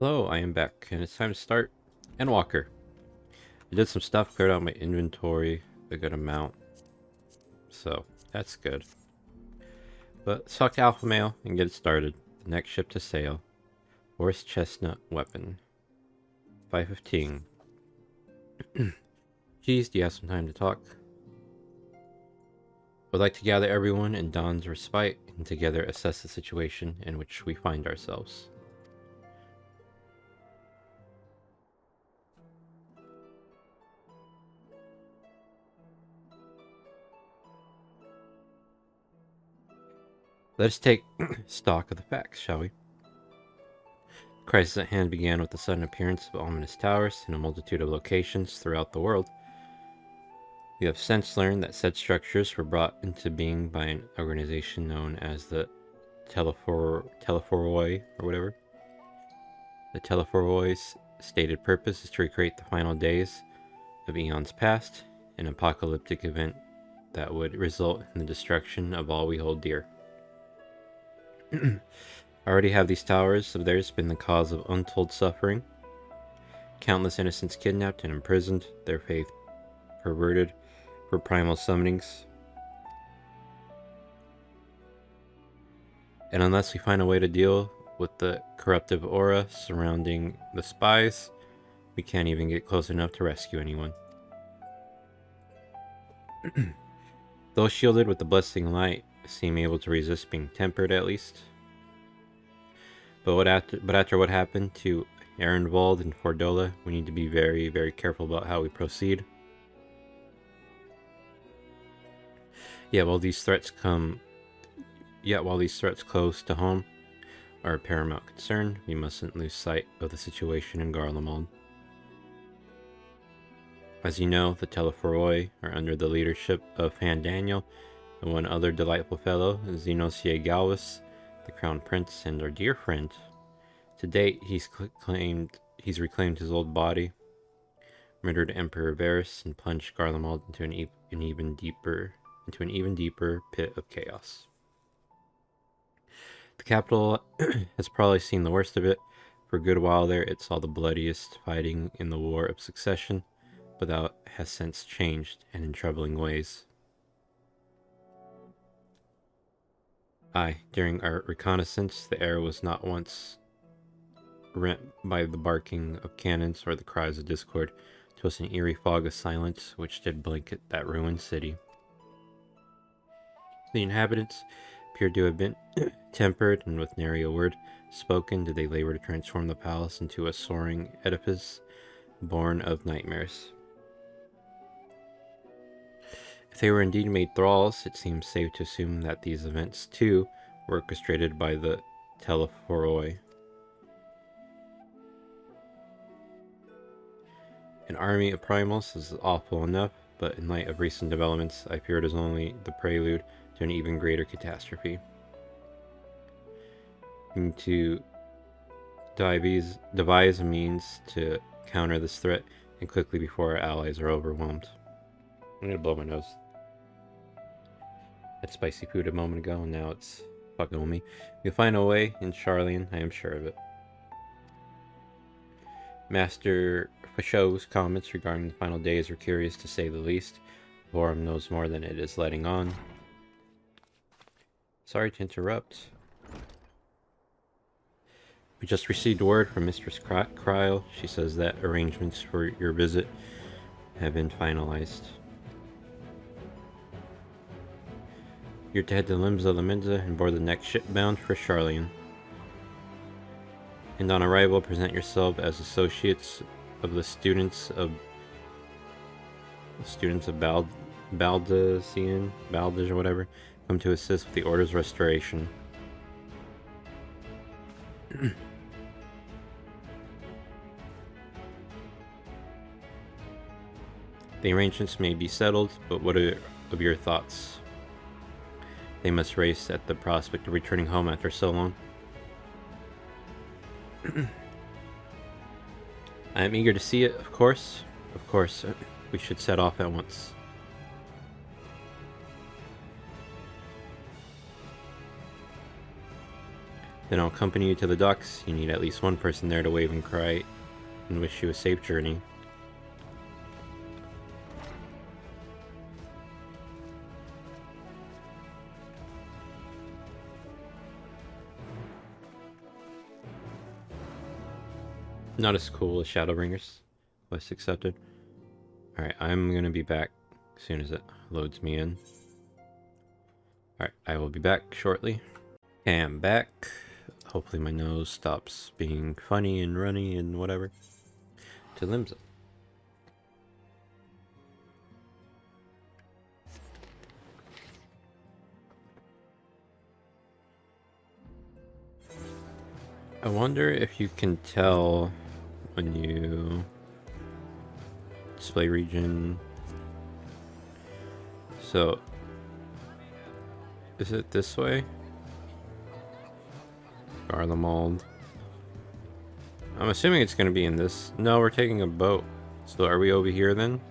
Hello, I am back, and it's time to start Endwalker. I did some stuff, cleared out my inventory a good amount, so that's good. But let's talk to Alpha Male and get it started. Next ship to sail. Horse Chestnut Weapon. 5:15. Geez, do you have some time to talk? I'd like to gather everyone in Dawn's respite and together assess the situation in which we find ourselves. Let us take stock of the facts, shall we? The crisis at hand began with the sudden appearance of ominous towers in a multitude of locations throughout the world. We have since learned that said structures were brought into being by an organization known as the Telephoroi, or whatever. The Telephoroi's stated purpose is to recreate the final days of eons past, an apocalyptic event that would result in the destruction of all we hold dear. Already have these towers of theirs been the cause of untold suffering? Countless innocents kidnapped and imprisoned, their faith perverted for primal summonings. And unless we find a way to deal with the corruptive aura surrounding the spies, we can't even get close enough to rescue anyone. Those shielded with the blessing light seem able to resist being tempered, at least. But after what happened to Ehrenwald and Fordola, we need to be very, very careful about how we proceed. Yet while these threats close to home are a paramount concern, we mustn't lose sight of the situation in Garlemald. As you know, the Telephoroi are under the leadership of Han Daniel and one other delightful fellow, Xenosier Galvus, the Crown Prince and our dear friend. To date, he's reclaimed his old body, murdered Emperor Varys, and plunged Garlemald into an even deeper pit of chaos. The capital has probably seen the worst of it. For a good while there, it saw the bloodiest fighting in the War of Succession, but that has since changed, and in troubling ways. Aye, during our reconnaissance, the air was not once rent by the barking of cannons or the cries of discord. 'Twas an eerie fog of silence which did blanket that ruined city. The inhabitants appeared to have been tempered, and with nary a word spoken did they labor to transform the palace into a soaring edifice born of nightmares. If they were indeed made thralls, it seems safe to assume that these events, too, were orchestrated by the Telephoroi. An army of primals is awful enough, but in light of recent developments, I fear it is only the prelude to an even greater catastrophe. We need to devise a means to counter this threat, and quickly before our allies are overwhelmed. I'm gonna blow my nose. Had spicy food a moment ago, and now it's fucking with me. We'll find a way in Charlian, I am sure of it. Master Fashow's comments regarding the final days were curious to say the least. Vorum knows more than it is letting on. Sorry to interrupt. We just received word from Mistress Cryle. She says that arrangements for your visit have been finalized. You're to head to Limsa Laminza and board the next ship bound for Charlian. And on arrival, present yourself as associates of the students of Baldage or whatever, come to assist with the Order's restoration. The arrangements may be settled, but what are of your thoughts? They must race at the prospect of returning home after so long. I am eager to see it, of course. Of course, we should set off at once. Then I'll accompany you to the docks. You need at least one person there to wave and cry and wish you a safe journey. Not as cool as Shadowbringers. Quest accepted. Alright, I'm gonna be back as soon as it loads me in. Alright, I will be back shortly. Okay, I'm back. Hopefully my nose stops being funny and runny and whatever. To Limsa. I wonder if you can tell when you display region. So, is it this way? Garlemald. I'm assuming it's going to be in this. No, we're taking a boat. So are we over here then?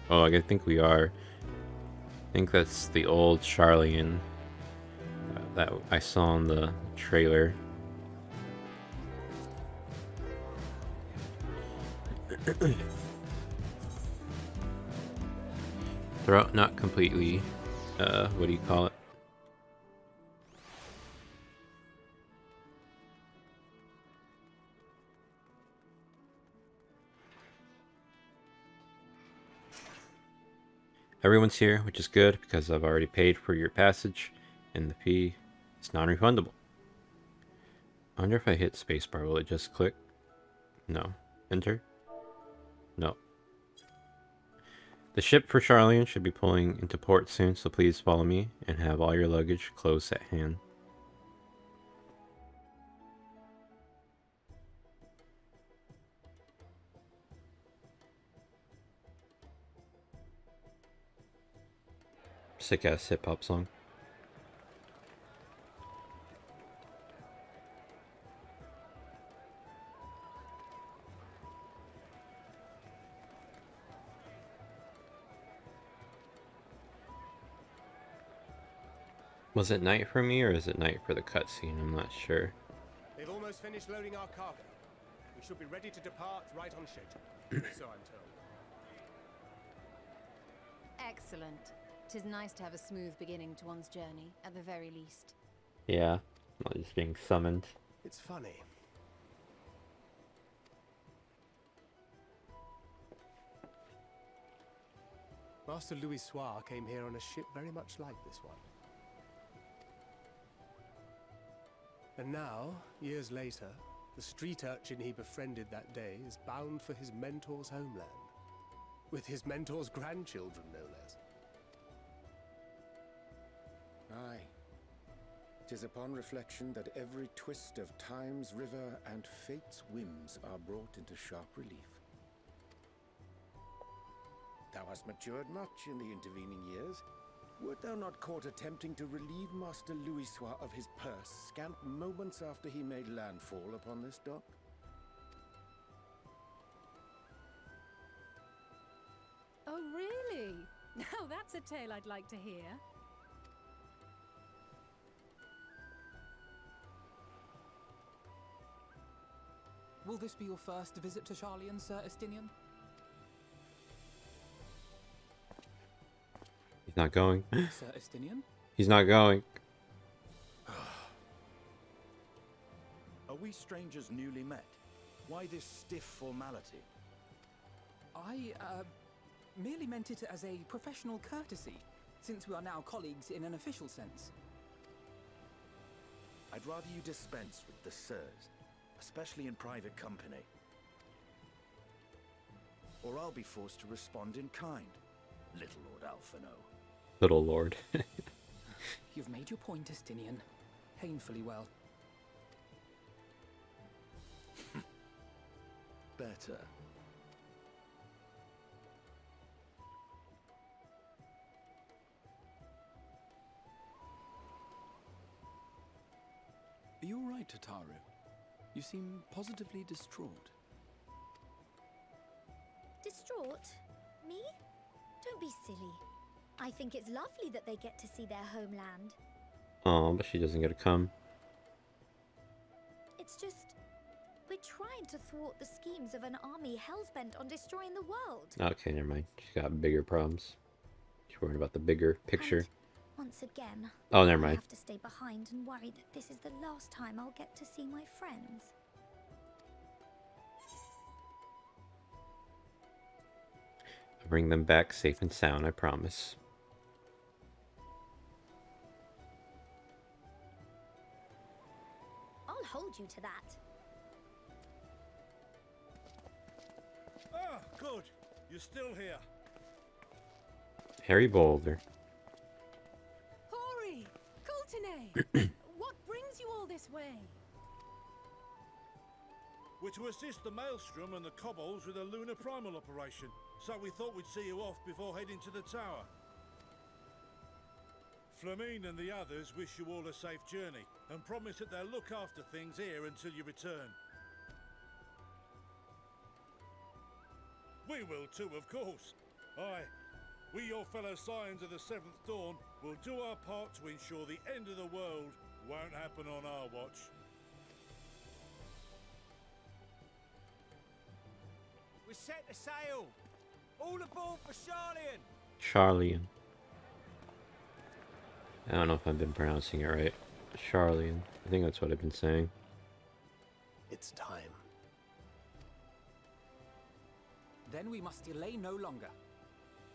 Oh, I think we are. I think that's the old Charlian that I saw in the trailer. Throat not completely, what do you call it? Everyone's here, which is good because I've already paid for your passage and the fee is non-refundable. I wonder if I hit spacebar, will it just click? No. Enter? No. The ship for Charlian should be pulling into port soon, so please follow me and have all your luggage close at hand. Sick ass hip hop song. Was it night for me or is it night for the cutscene? I'm not sure. They've almost finished loading our cargo. We should be ready to depart right on schedule. So I'm told. Excellent. 'Tis nice to have a smooth beginning to one's journey, at the very least. Yeah, not just being summoned. It's funny. Master Louis Soir came here on a ship very much like this one. And now, years later, the street urchin he befriended that day is bound for his mentor's homeland. With his mentor's grandchildren, no less. Aye. 'Tis upon reflection that every twist of time's river and fate's whims are brought into sharp relief. Thou hast matured much in the intervening years. Wert thou not caught attempting to relieve Master Louis Soir of his purse scant moments after he made landfall upon this dock? Oh, really? Now that's a tale I'd like to hear. Will this be your first visit to Charlian, Sir Estinian? He's not going. Sir Estinian? He's not going. Are we strangers newly met? Why this stiff formality? I, merely meant it as a professional courtesy, since we are now colleagues in an official sense. I'd rather you dispense with the sirs, especially in private company. Or I'll be forced to respond in kind, little Lord Alphino. Little lord. You've made your point, Estinian. Painfully well. Better. Are you all right, Tataru? You seem positively distraught. Distraught? Me? Don't be silly. I think it's lovely that they get to see their homeland. Oh, but she doesn't get to come. It's just... we're trying to thwart the schemes of an army hell-bent on destroying the world. Okay, never mind. She's got bigger problems. She's worried about the bigger picture. And once again, Oh, never I mind. have to stay behind and worry that this is the last time I'll get to see my friends. I'll bring them back safe and sound, I promise. I'll hold you to that. Ah, good. You're still here. Harry Boulder. Hori! Coulternay! What brings you all this way? We're to assist the Maelstrom and the Kobolds with a lunar primal operation, so we thought we'd see you off before heading to the tower. Flamine and the others wish you all a safe journey, and promise that they'll look after things here until you return. We will too, of course. Aye, we your fellow Scions of the Seventh Dawn will do our part to ensure the end of the world won't happen on our watch. We're set to sail! All aboard for Charlian! Charlian. I don't know if I've been pronouncing it right. Charlian. I think that's what I've been saying. It's time. Then we must delay no longer.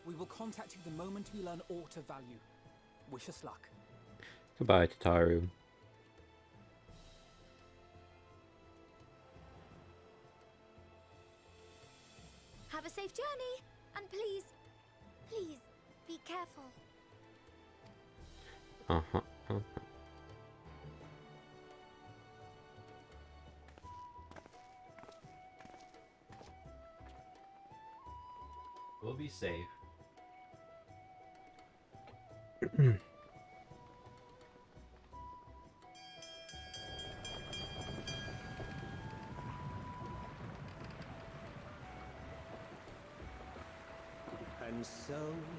We will contact you the moment we learn aught of value. Wish us luck. Goodbye, Tataru. Have a safe journey, and please, please, be careful. Uh-huh. We'll be safe. And so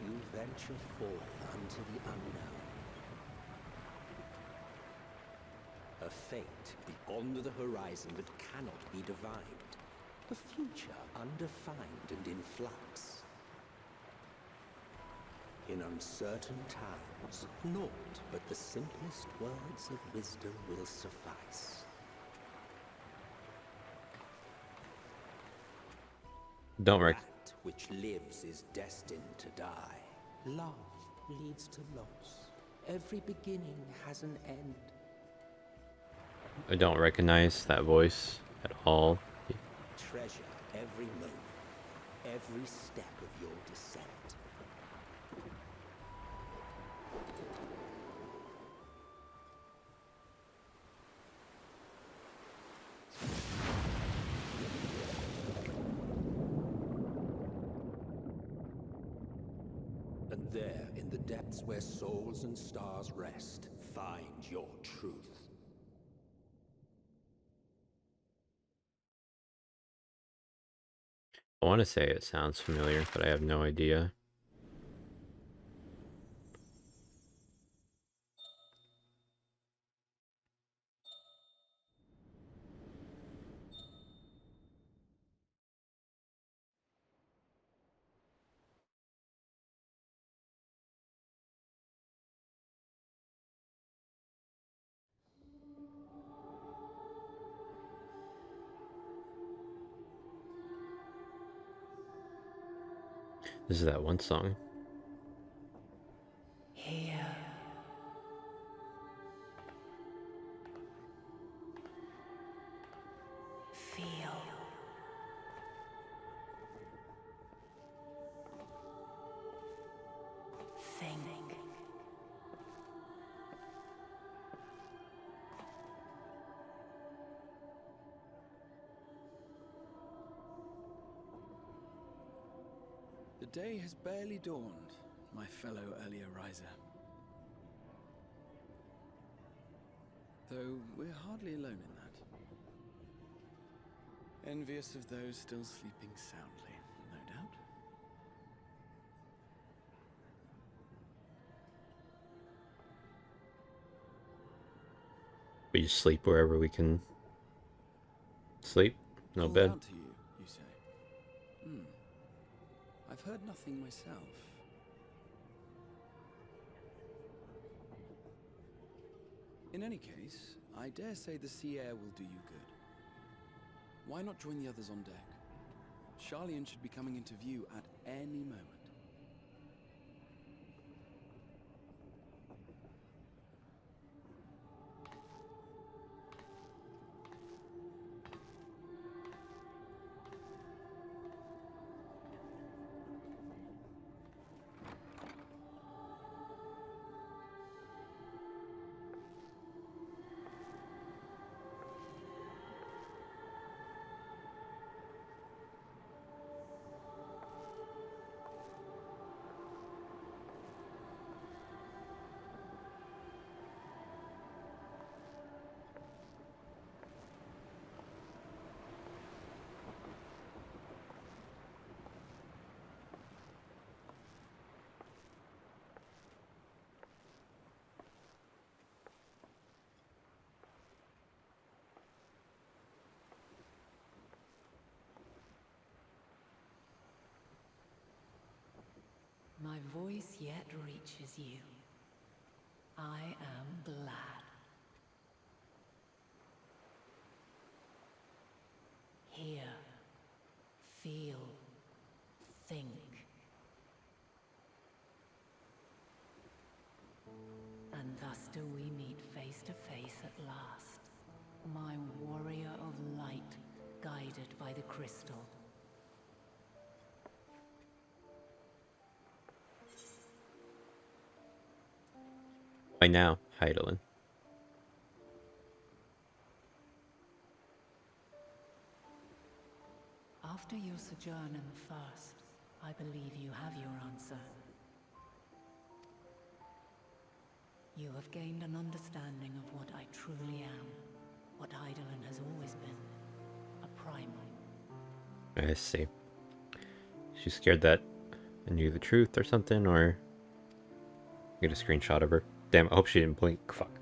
you venture forth unto the unknown. A fate beyond the horizon that cannot be divined. A future undefined and in flux. In uncertain times, naught but the simplest words of wisdom will suffice. Don't worry. That which lives is destined to die. Love leads to loss. Every beginning has an end. I don't recognize that voice at all. Treasure every moment, every step of your descent. And there, in the depths where souls and stars rest, find your truth. I want to say it sounds familiar, but I have no idea. This is that one song. Here. Feel. Think. The day has barely dawned, my fellow earlier riser. Though we're hardly alone in that. Envious of those still sleeping soundly, no doubt. We just sleep wherever we can Sleep? No Called bed? out to you, you say? I've heard nothing myself. In any case, I dare say the sea air will do you good. Why not join the others on deck? Charlian should be coming into view at any moment. My voice yet reaches you. I am glad. Hear, feel, think. And thus do we meet face to face at last. My warrior of light, guided by the crystal. Why now, Heidelin? After your sojourn in the First, I believe you have your answer. You have gained an understanding of what I truly am, what Heidelin has always been, a primal. I see. She's scared that I knew the truth or something, or get a screenshot of her. Damn, I hope she didn't blink. Fuck.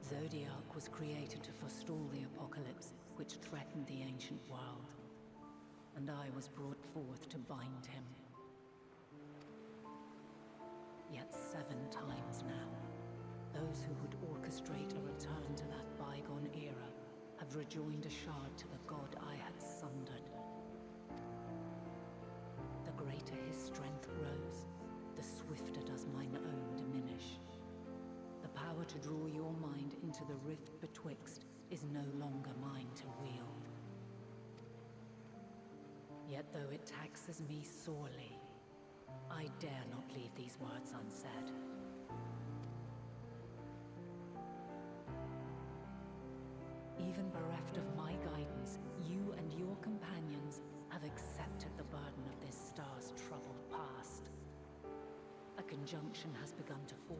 Zodiac was created to forestall the apocalypse which threatened the ancient world, and I was brought forth to bind him. Yet 7 times now, those who would orchestrate a return to that bygone era have rejoined a shard to the god I had sundered. The greater his strength grows, the swifter does mine own diminish. The power to draw your mind into the rift betwixt is no longer mine to wield. Yet though it taxes me sorely, I dare not leave these words unsaid. Even bereft of my guidance, you and your companions have accepted the burden of this star's troubled past. A conjunction has begun to form,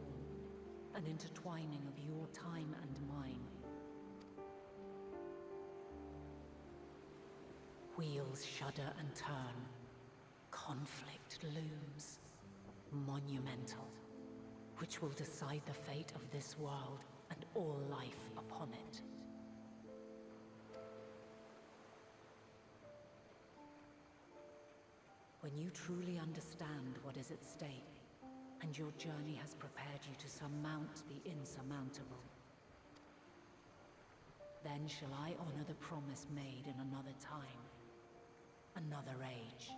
an intertwining of your time and mine. Wheels shudder and turn. Conflict looms. Monumental. Which will decide the fate of this world and all life upon it. When you truly understand what is at stake, and your journey has prepared you to surmount the insurmountable, then shall I honor the promise made in another time, another age.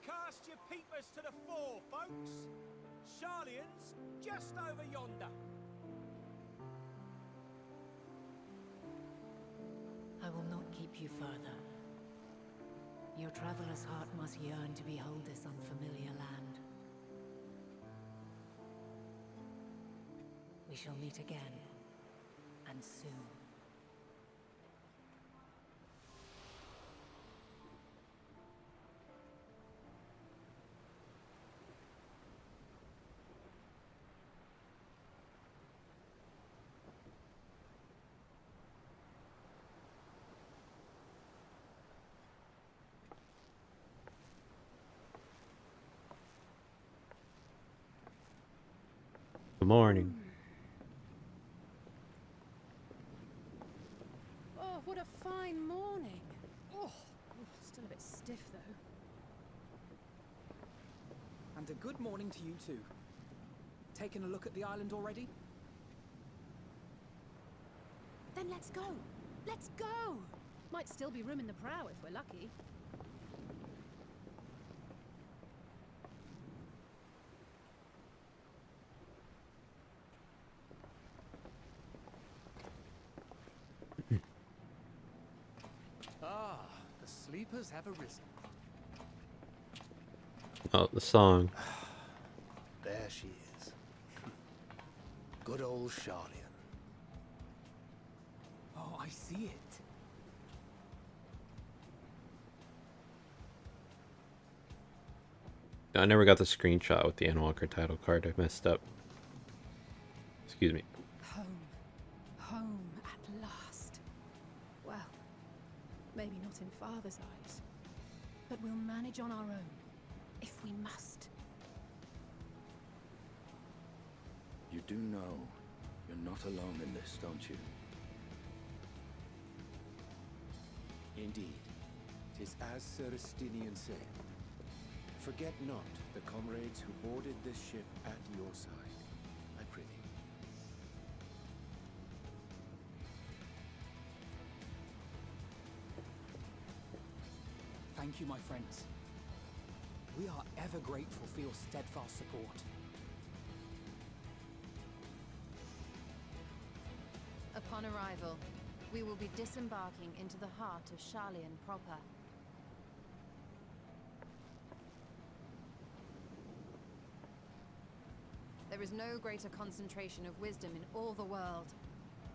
Cast your peepers to the fore, folks. Charlian's just over yonder. I will not keep you further. Your traveler's heart must yearn to behold this unfamiliar land. We shall meet again, and soon. Good morning. What a fine morning. Oh, still a bit stiff though. And a good morning to you too. Taking a look at the island already? Then let's go. Let's go. Might still be room in the prow if we're lucky. Ah, the sleepers have arisen. Oh, the song. There she is. Good old Charlian. Oh, I see it. I never got the screenshot with the Endwalker title card. I messed up. Excuse me. Home. Home at last. Well, maybe not in Father's eyes. But we'll manage on our own. If we must. You do know you're not alone in this, don't you? Indeed, 'tis as Sir Estinian said. Forget not the comrades who boarded this ship at your side, I prithee. Thank you, my friends. We are ever grateful for your steadfast support. Upon arrival, we will be disembarking into the heart of Charlian proper. There is no greater concentration of wisdom in all the world.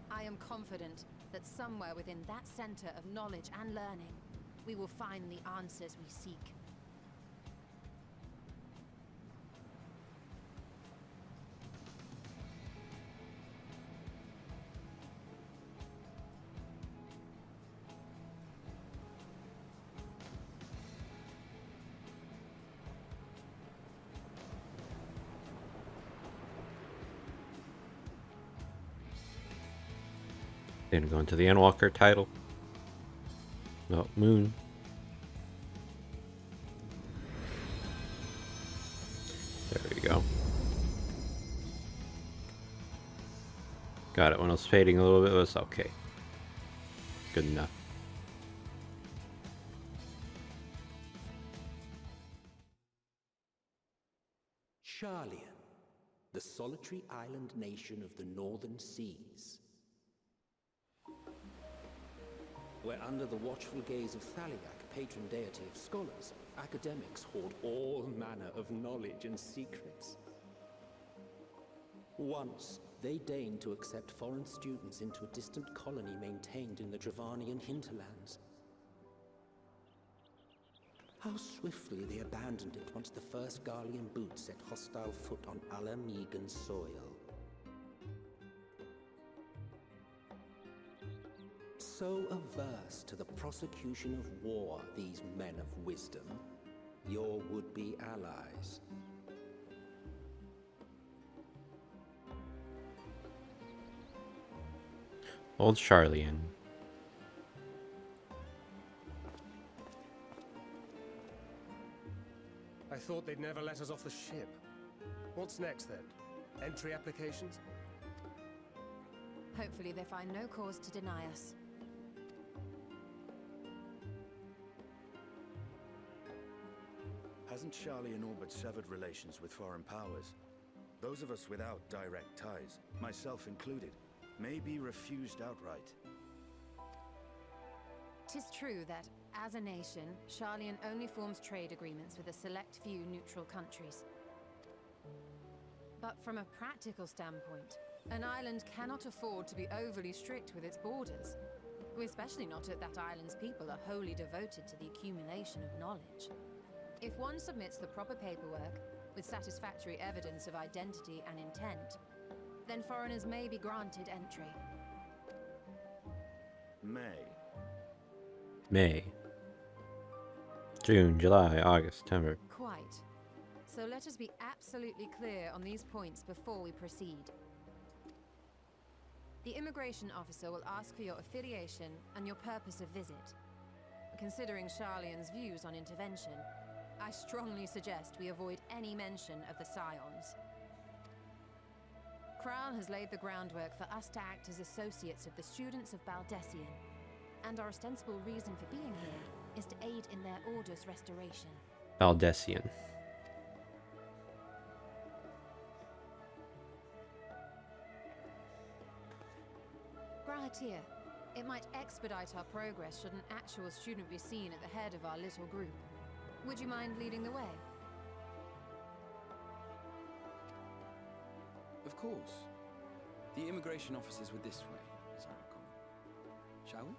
I am confident that somewhere within that center of knowledge and learning, we will find the answers we seek. Then go into the Endwalker title. Oh, Moon. There we go. Got it. When it was fading a little bit, it was okay. Good enough. Charlian, the solitary island nation of the northern seas. Where under the watchful gaze of Thaliak, patron deity of scholars, academics hoard all manner of knowledge and secrets. Once, they deigned to accept foreign students into a distant colony maintained in the Dravanian hinterlands. How swiftly they abandoned it once the first Garlean boot set hostile foot on Alamegan soil. So averse to the prosecution of war, these men of wisdom, your would-be allies. Old Charlian. I thought they'd never let us off the ship. What's next then? Entry applications? Hopefully they find no cause to deny us. Hasn't Charlian all but severed relations with foreign powers? Those of us without direct ties, myself included, may be refused outright. 'Tis true that, as a nation, Charlian only forms trade agreements with a select few neutral countries. But from a practical standpoint, an island cannot afford to be overly strict with its borders, especially not if that island's people are wholly devoted to the accumulation of knowledge. If one submits the proper paperwork, with satisfactory evidence of identity and intent, then foreigners may be granted entry. May. June, July, August, September. Quite. So let us be absolutely clear on these points before we proceed. The immigration officer will ask for your affiliation and your purpose of visit. Considering Sharlayan's views on intervention, I strongly suggest we avoid any mention of the Scions. Crown has laid the groundwork for us to act as associates of the students of Baldessian, and our ostensible reason for being here is to aid in their order's restoration. Baldessian. Grahatir, it might expedite our progress should an actual student be seen at the head of our little group. Would you mind leading the way? Of course. The immigration officers were this way, as I recall. Shall we?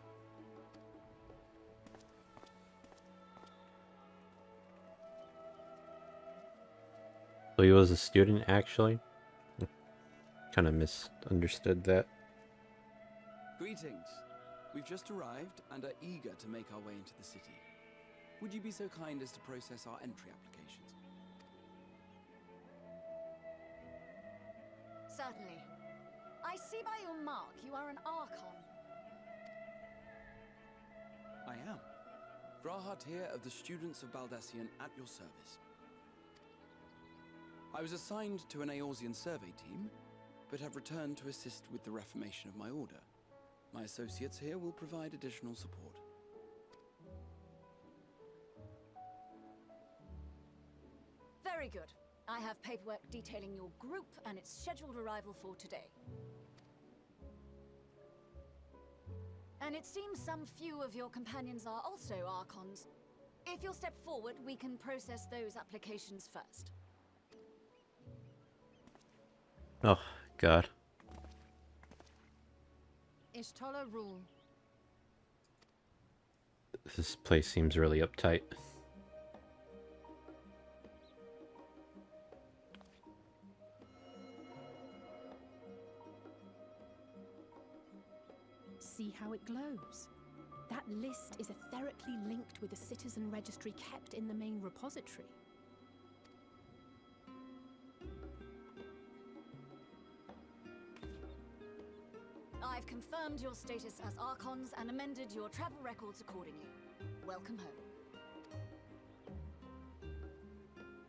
So he was a student, actually? Kind of misunderstood that. Greetings. We've just arrived and are eager to make our way into the city. Would you be so kind as to process our entry applications? Certainly. I see by your mark you are an Archon. I am. Grahatir of the Students of Baldessian at your service. I was assigned to an Eorzean survey team, but have returned to assist with the reformation of my order. My associates here will provide additional support. Very good. I have paperwork detailing your group and its scheduled arrival for today. And it seems some few of your companions are also Archons. If you'll step forward, we can process those applications first. Oh, God. Ishtola rule. This place seems really uptight. See how it glows? That list is etherically linked with the citizen registry kept in the main repository. I've confirmed your status as Archons and amended your travel records accordingly. Welcome home.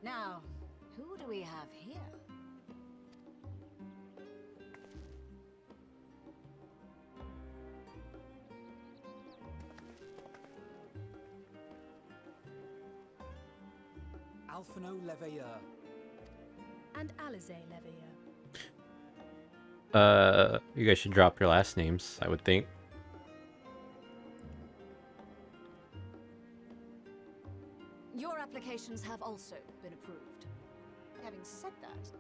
Now, who do we have here? Alphino Leveilleur. And Alize Leveilleur. You guys should drop your last names, I would think. Your applications have also been approved. Having said that,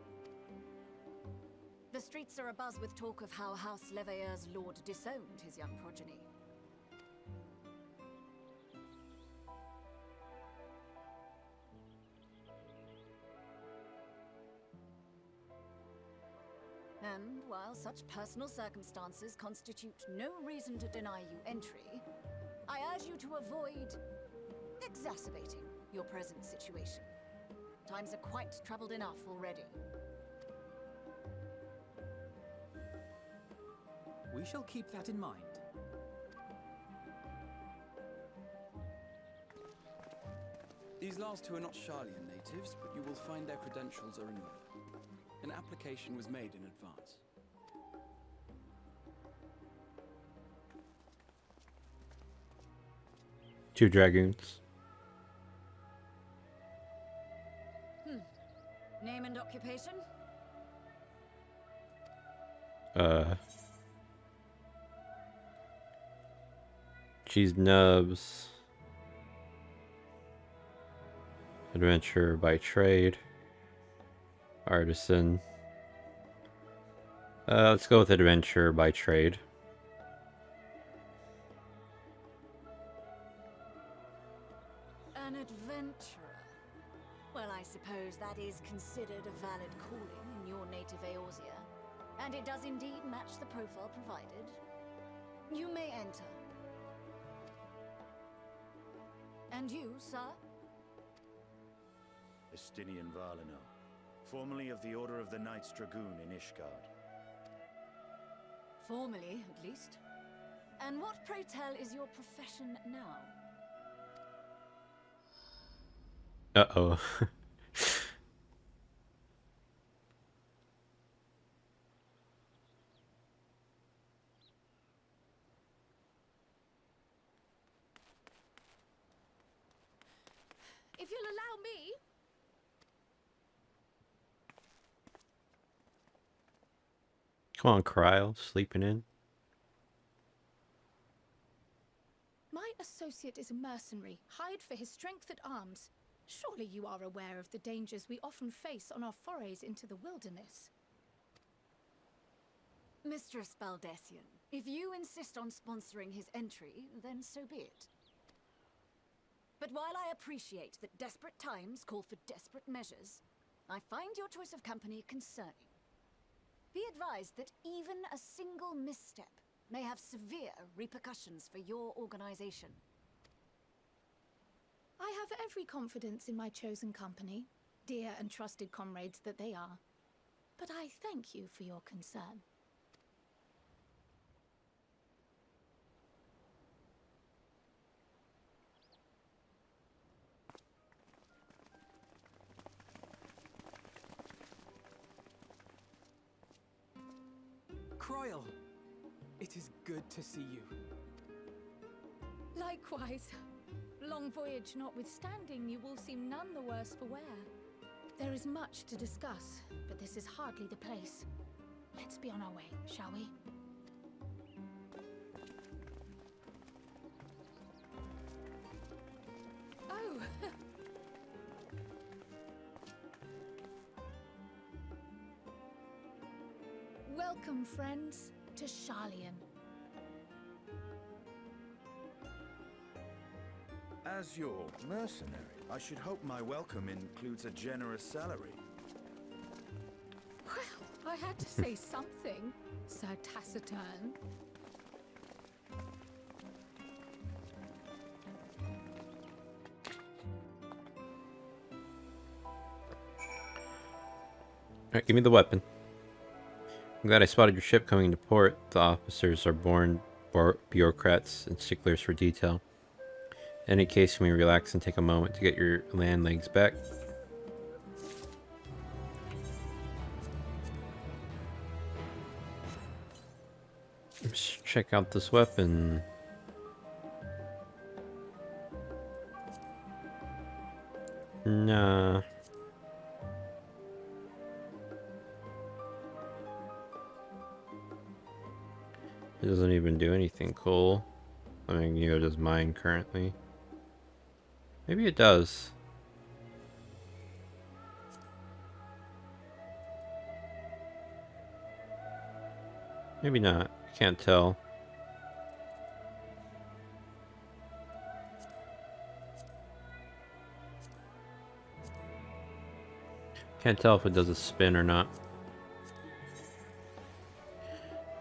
the streets are abuzz with talk of how House Leveilleur's lord disowned his young progeny. And while such personal circumstances constitute no reason to deny you entry, I urge you to avoid exacerbating your present situation. Times are quite troubled enough already. We shall keep that in mind. These last two are not Sharlayan natives, but you will find their credentials are in order. An application was made in advance. Two dragoons. Name and occupation? Cheese nubs. Adventurer by trade. Artisan. Let's go with adventurer by trade. An adventurer. Well, I suppose that is considered a valid calling in your native Eorzea. And it does indeed match the profile provided. You may enter. And you, sir? Estinian Valino, formerly of the Order of the Knights Dragoon in Ishgard. Formally, at least. And what, pray tell, is your profession now? Uh-oh. If you'll allow me... Come on, Cryle, sleeping in. My associate is a mercenary, hired for his strength at arms. Surely you are aware of the dangers we often face on our forays into the wilderness. Mistress Baldessian, if you insist on sponsoring his entry, then so be it. But while I appreciate that desperate times call for desperate measures, I find your choice of company concerning. Be advised that even a single misstep may have severe repercussions for your organization. I have every confidence in my chosen company, dear and trusted comrades that they are. But I thank you for your concern. Cryle, it is good to see you. Likewise. Long voyage notwithstanding, you will seem none the worse for wear. There is much to discuss, but this is hardly the place. Let's be on our way, shall we? Oh! Welcome, friends, to Sharlayan. As your mercenary, I should hope my welcome includes a generous salary. Well, I had to say something, Sir Taciturn. Alright, give me the weapon. I'm glad I spotted your ship coming into port. The officers are born bureaucrats and sticklers for detail. In any case, can we relax and take a moment to get your land legs back? Let's check out this weapon. Nah. It doesn't even do anything cool. I mean, neither does mine currently. Maybe it does. Maybe not. Can't tell. Can't tell if it does a spin or not.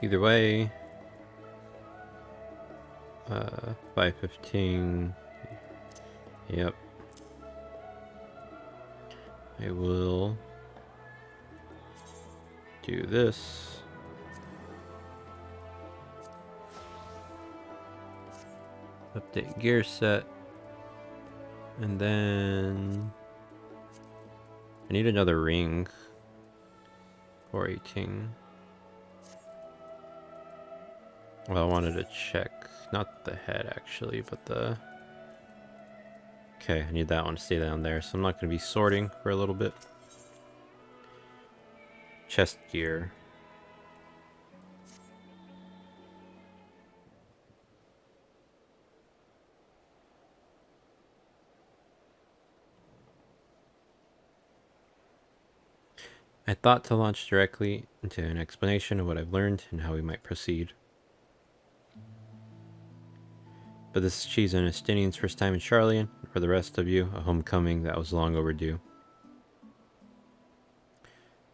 Either way, 515. Yep. I will do this. Update gear set. And then I need another ring. 418. Well, I wanted to check, not the head actually, but the... Okay, I need that one to stay down there, so I'm not going to be sorting for a little bit. Chest gear. I thought to launch directly into an explanation of what I've learned and how we might proceed. But this is Cheese and Estinian's first time in Sharlayan, and for the rest of you, a homecoming that was long overdue.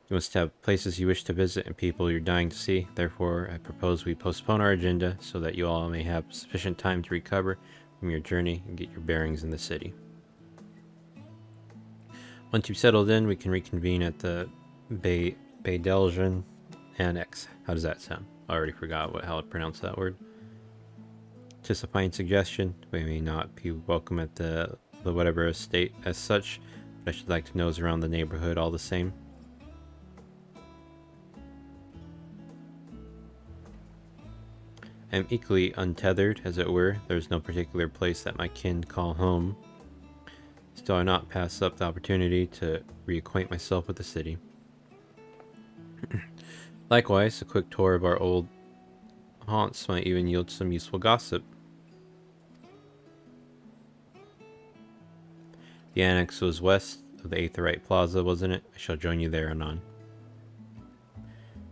You must have places you wish to visit and people you're dying to see. Therefore, I propose we postpone our agenda so that you all may have sufficient time to recover from your journey and get your bearings in the city. Once you've settled in, we can reconvene at the Baydeljan Annex. How does that sound? I already forgot how to pronounce that word. Just a fine suggestion. We may not be welcome at the whatever estate as such, but I should like to nose around the neighborhood all the same. I am equally untethered, as it were. There's no particular place that my kin call home. Still, I not pass up the opportunity to reacquaint myself with the city. Likewise, a quick tour of our old haunts might even yield some useful gossip. The annex was west of the Aetherite Plaza, wasn't it? I shall join you there anon.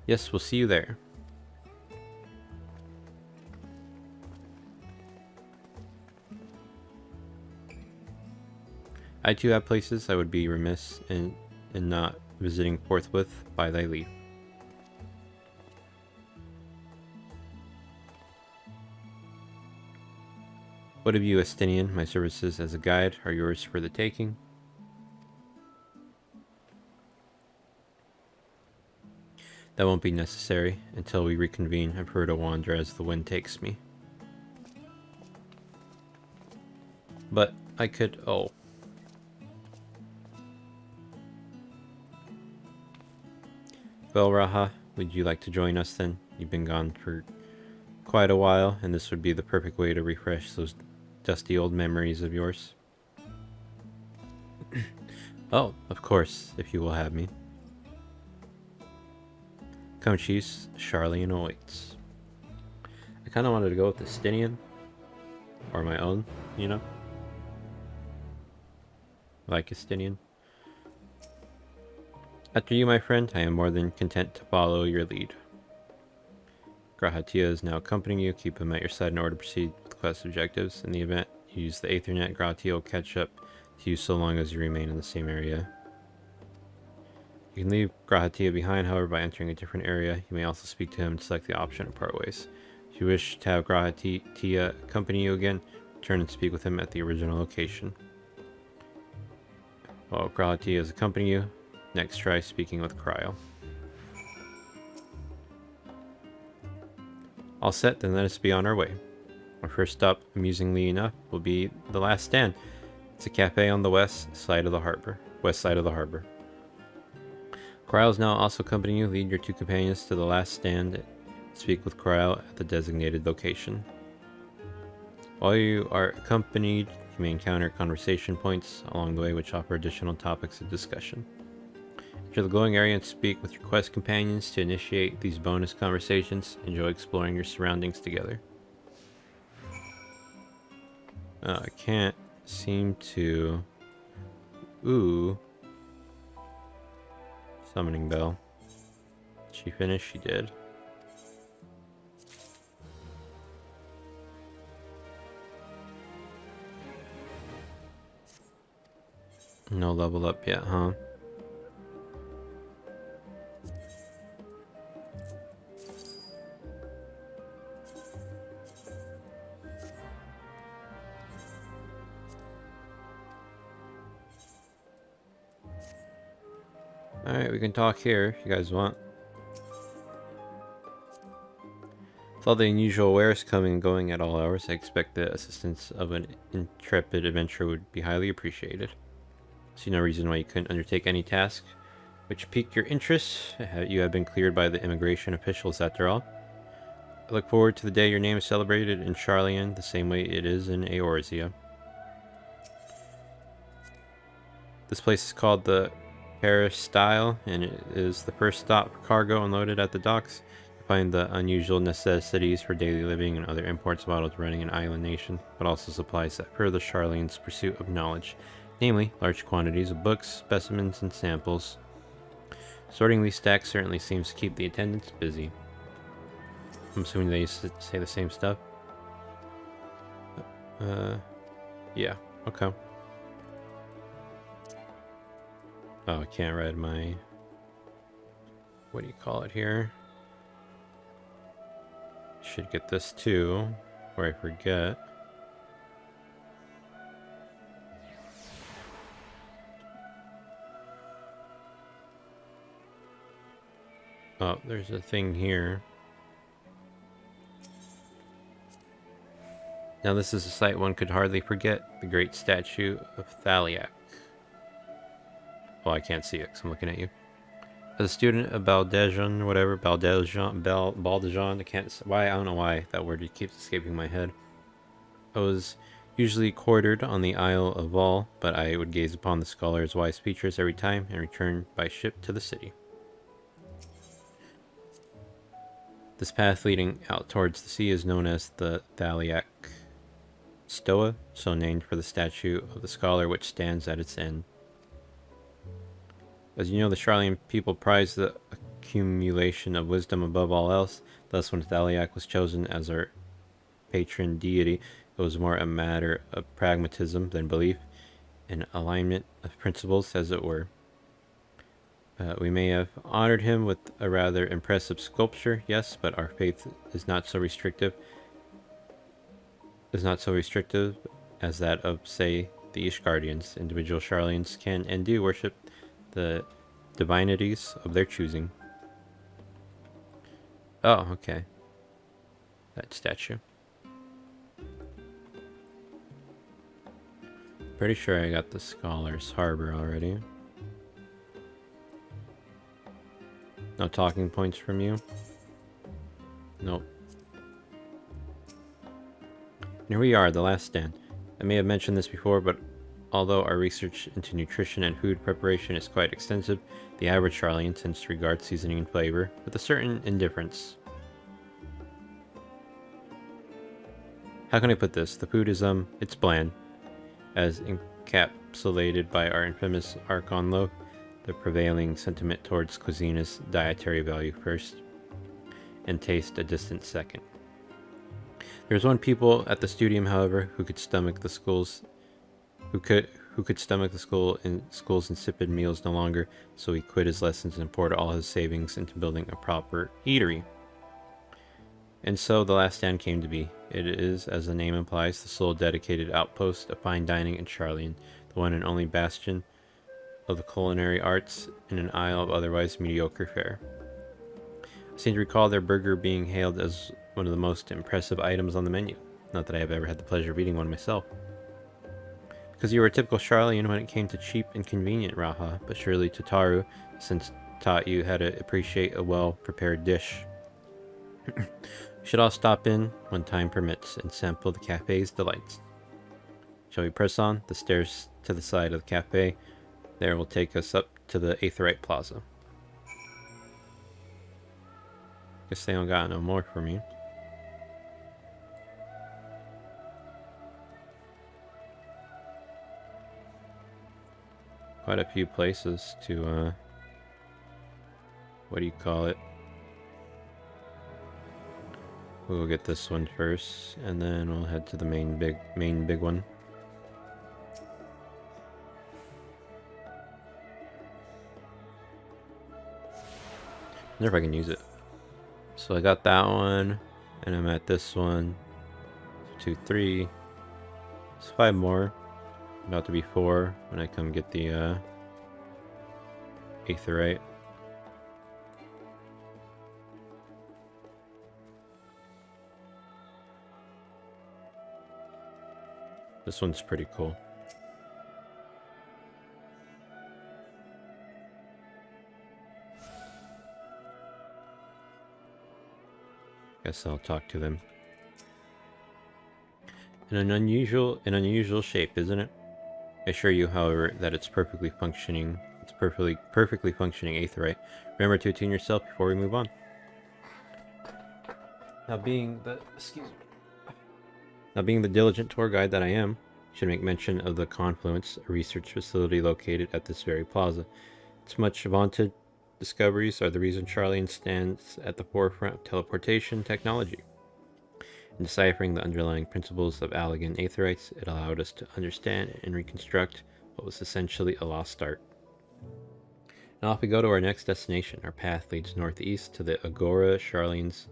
Yes, we'll see you there. I too have places I would be remiss in not visiting forthwith by thy leave. What of you, Estinian? My services as a guide are yours for the taking. That won't be necessary until we reconvene. I'm free to wander as the wind takes me. But I could... oh. Well, Raha, would you like to join us then? You've been gone for quite a while, and this would be the perfect way to refresh those dusty old memories of yours. Oh, of course, if you will have me. Come, Chiefs, Charlian awaits. I kind of wanted to go with the Stinian, or my own, you know? Like Estinian. After you, my friend, I am more than content to follow your lead. Grahatia is now accompanying you. Keep him at your side in order to proceed with quest objectives. In the event you use the Aethernet, Grahatia will catch up to you so long as you remain in the same area. You can leave Grahatia behind, however, by entering a different area. You may also speak to him and select the option to part ways. If you wish to have Grahatia accompany you again, return and speak with him at the original location. While Grahatia is accompanying you, next try speaking with Cryo. All set, then let us be on our way. Our first stop, amusingly enough, will be the Last Stand. It's a cafe on the west side of the harbor. Cryo is now also accompanying you. Lead your two companions to the Last Stand. Speak with Cryo at the designated location. While you are accompanied, you may encounter conversation points along the way which offer additional topics of discussion. Enter the glowing area and speak with your quest companions to initiate these bonus conversations. Enjoy exploring your surroundings together. I can't seem to... Ooh. Summoning bell. Did she finish? She did. No level up yet, huh? Alright, we can talk here if you guys want. With all the unusual wares coming and going at all hours, I expect the assistance of an intrepid adventurer would be highly appreciated. I see no reason why you couldn't undertake any task which piqued your interest. You have been cleared by the immigration officials after all. I look forward to the day your name is celebrated in Charlian the same way it is in Eorzea. This place is called the Peristyle, and it is the first stop for cargo unloaded at the docks. You find the unusual necessities for daily living and other imports models running an island nation, but also supplies that further Charlian's pursuit of knowledge, namely large quantities of books, specimens, and samples. Sorting these stacks certainly seems to keep the attendants busy. I'm assuming they say the same stuff. Yeah, okay. Oh, I can't read my... What do you call it here? Should get this too, before I forget. Oh, there's a thing here. Now this is a sight one could hardly forget, the great statue of Thaliak. Well, I can't see it because I'm looking at you. As a student of Baldejon, whatever, Baldejon, I don't know why that word keeps escaping my head. I was usually quartered on the Isle of Val, but I would gaze upon the scholar's wise features every time and return by ship to the city. This path leading out towards the sea is known as the Thaliak Stoa, so named for the statue of the scholar which stands at its end. As you know, the Charlian people prize the accumulation of wisdom above all else. Thus, when Thaliak was chosen as our patron deity, it was more a matter of pragmatism than belief, an alignment of principles, as it were. We may have honored him with a rather impressive sculpture, yes, but our faith is not so restrictive. As that of, say, the Ishgardians. Individual Charlians can and do worship the divinities of their choosing. Oh, okay. That statue. Pretty sure I got the Scholar's Harbor already. No talking points from you? Nope. Here we are, the last stand. I may have mentioned this before, but although our research into nutrition and food preparation is quite extensive, the average Charlian tends to regard seasoning and flavor with a certain indifference. How can I put this? The food is, it's bland. As encapsulated by our infamous Archon loaf, the prevailing sentiment towards cuisine is dietary value first, and taste a distant second. There's one pupil at the studium, however, who could stomach the school's insipid meals no longer, so he quit his lessons and poured all his savings into building a proper eatery. And so the last stand came to be. It is, as the name implies, the sole dedicated outpost of fine dining in Charlian, the one and only bastion of the culinary arts in an isle of otherwise mediocre fare. I seem to recall their burger being hailed as one of the most impressive items on the menu. Not that I have ever had the pleasure of eating one myself. Because you were a typical Charlian when it came to cheap and convenient Raha, but surely Tataru since taught you how to appreciate a well-prepared dish. We should all stop in when time permits and sample the cafe's delights. Shall we press on? The stairs to the side of the cafe there will take us up to the Aetheryte Plaza. Guess they don't got no more for me. Quite a few places to, what do you call it? We'll get this one first, and then we'll head to the main big one. I wonder if I can use it. So I got that one, and I'm at this one. 2, 3. It's 5 more. About to be 4 when I come get the Aetheryte. This one's pretty cool. Guess I'll talk to them. In an unusual shape, isn't it? I assure you, however, that it's perfectly functioning functioning Aetheryte. Remember to attune yourself before we move on. Now being the diligent tour guide that I am, I should make mention of the Confluence, a research facility located at this very plaza. Its much vaunted discoveries are the reason Charlian stands at the forefront of teleportation technology. In deciphering the underlying principles of Allegan Aetherites, it allowed us to understand and reconstruct what was essentially a lost art. Now off we go to our next destination. Our path leads northeast to the Agora, Charlian's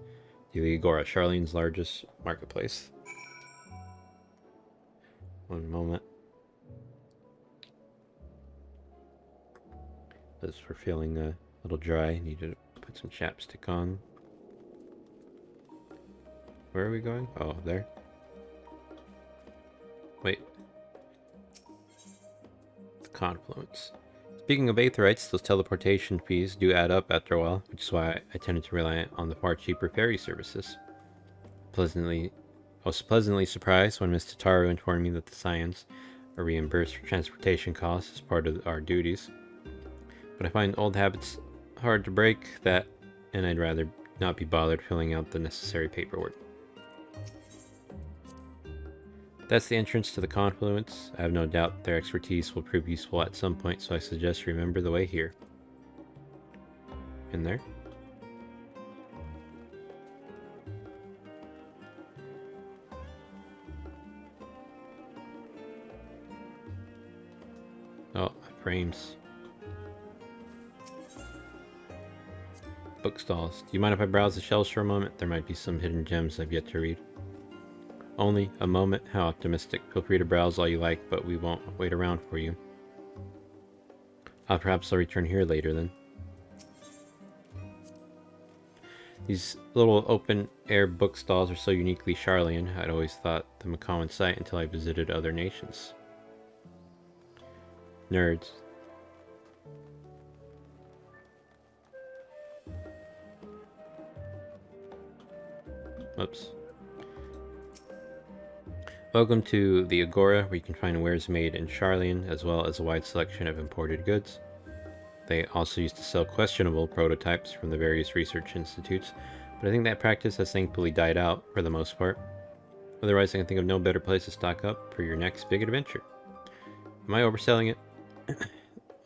largest marketplace. One moment. As for feeling a little dry, need to put some chapstick on. Where are we going? Oh, there. Wait. The confluence. Speaking of Aetherites, those teleportation fees do add up after a while, which is why I tended to rely on the far cheaper ferry services. I was pleasantly surprised when Miss Tataru informed me that the Scions are reimbursed for transportation costs as part of our duties. But I find old habits hard to break that, and I'd rather not be bothered filling out the necessary paperwork. That's the entrance to the confluence. I have no doubt their expertise will prove useful at some point, so I suggest you remember the way here. In there? Oh, frames. Bookstalls. Do you mind if I browse the shelves for a moment? There might be some hidden gems I've yet to read. Only a moment? How optimistic. Feel free to browse all you like, but we won't wait around for you. Perhaps I'll return here later then. These little open-air bookstalls are so uniquely Charlian. I'd always thought them a common sight until I visited other nations. Nerds. Oops. Welcome to the Agora, where you can find wares made in Charlian, as well as a wide selection of imported goods. They also used to sell questionable prototypes from the various research institutes, but I think that practice has thankfully died out for the most part. Otherwise, I can think of no better place to stock up for your next big adventure. Am I overselling it?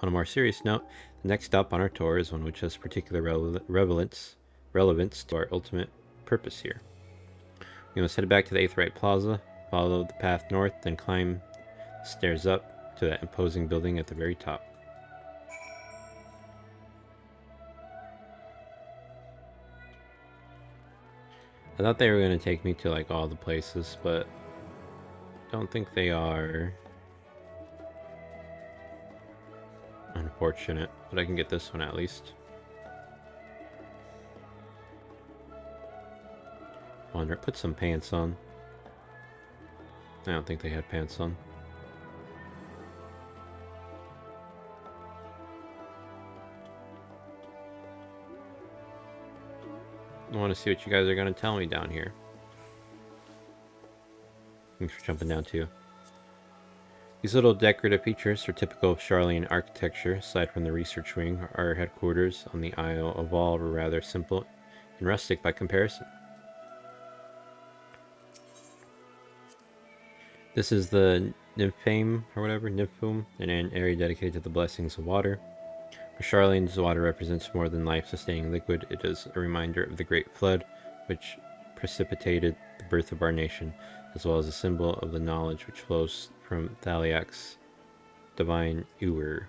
On a more serious note, the next stop on our tour is one which has particular relevance to our ultimate purpose here. We must head back to the Aetherite Plaza, follow the path north, then climb the stairs up to that imposing building at the very top. I thought they were going to take me to like all the places, but I don't think they are. Unfortunate, but I can get this one at least. Wonder, put some pants on. I don't think they had pants on. I want to see what you guys are going to tell me down here. Thanks for jumping down too. These little decorative features are typical of Charlian architecture. Aside from the research wing, our headquarters on the Isle of All were rather simple and rustic by comparison. This is the Nymphame, or whatever, Nymphum, an area dedicated to the blessings of water. For Charlians, water represents more than life-sustaining liquid. It is a reminder of the Great Flood, which precipitated the birth of our nation, as well as a symbol of the knowledge which flows from Thaliak's divine Ewer.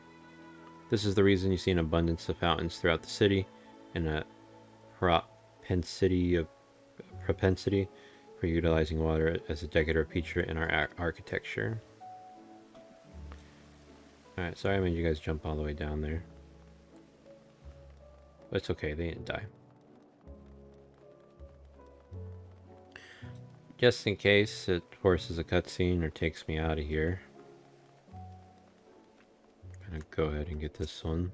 This is the reason you see an abundance of fountains throughout the city, and a propensity for utilizing water as a decorative feature in our architecture. Alright, sorry I made you guys jump all the way down there. But it's okay, they didn't die. Just in case it forces a cutscene or takes me out of here, I'm gonna go ahead and get this one.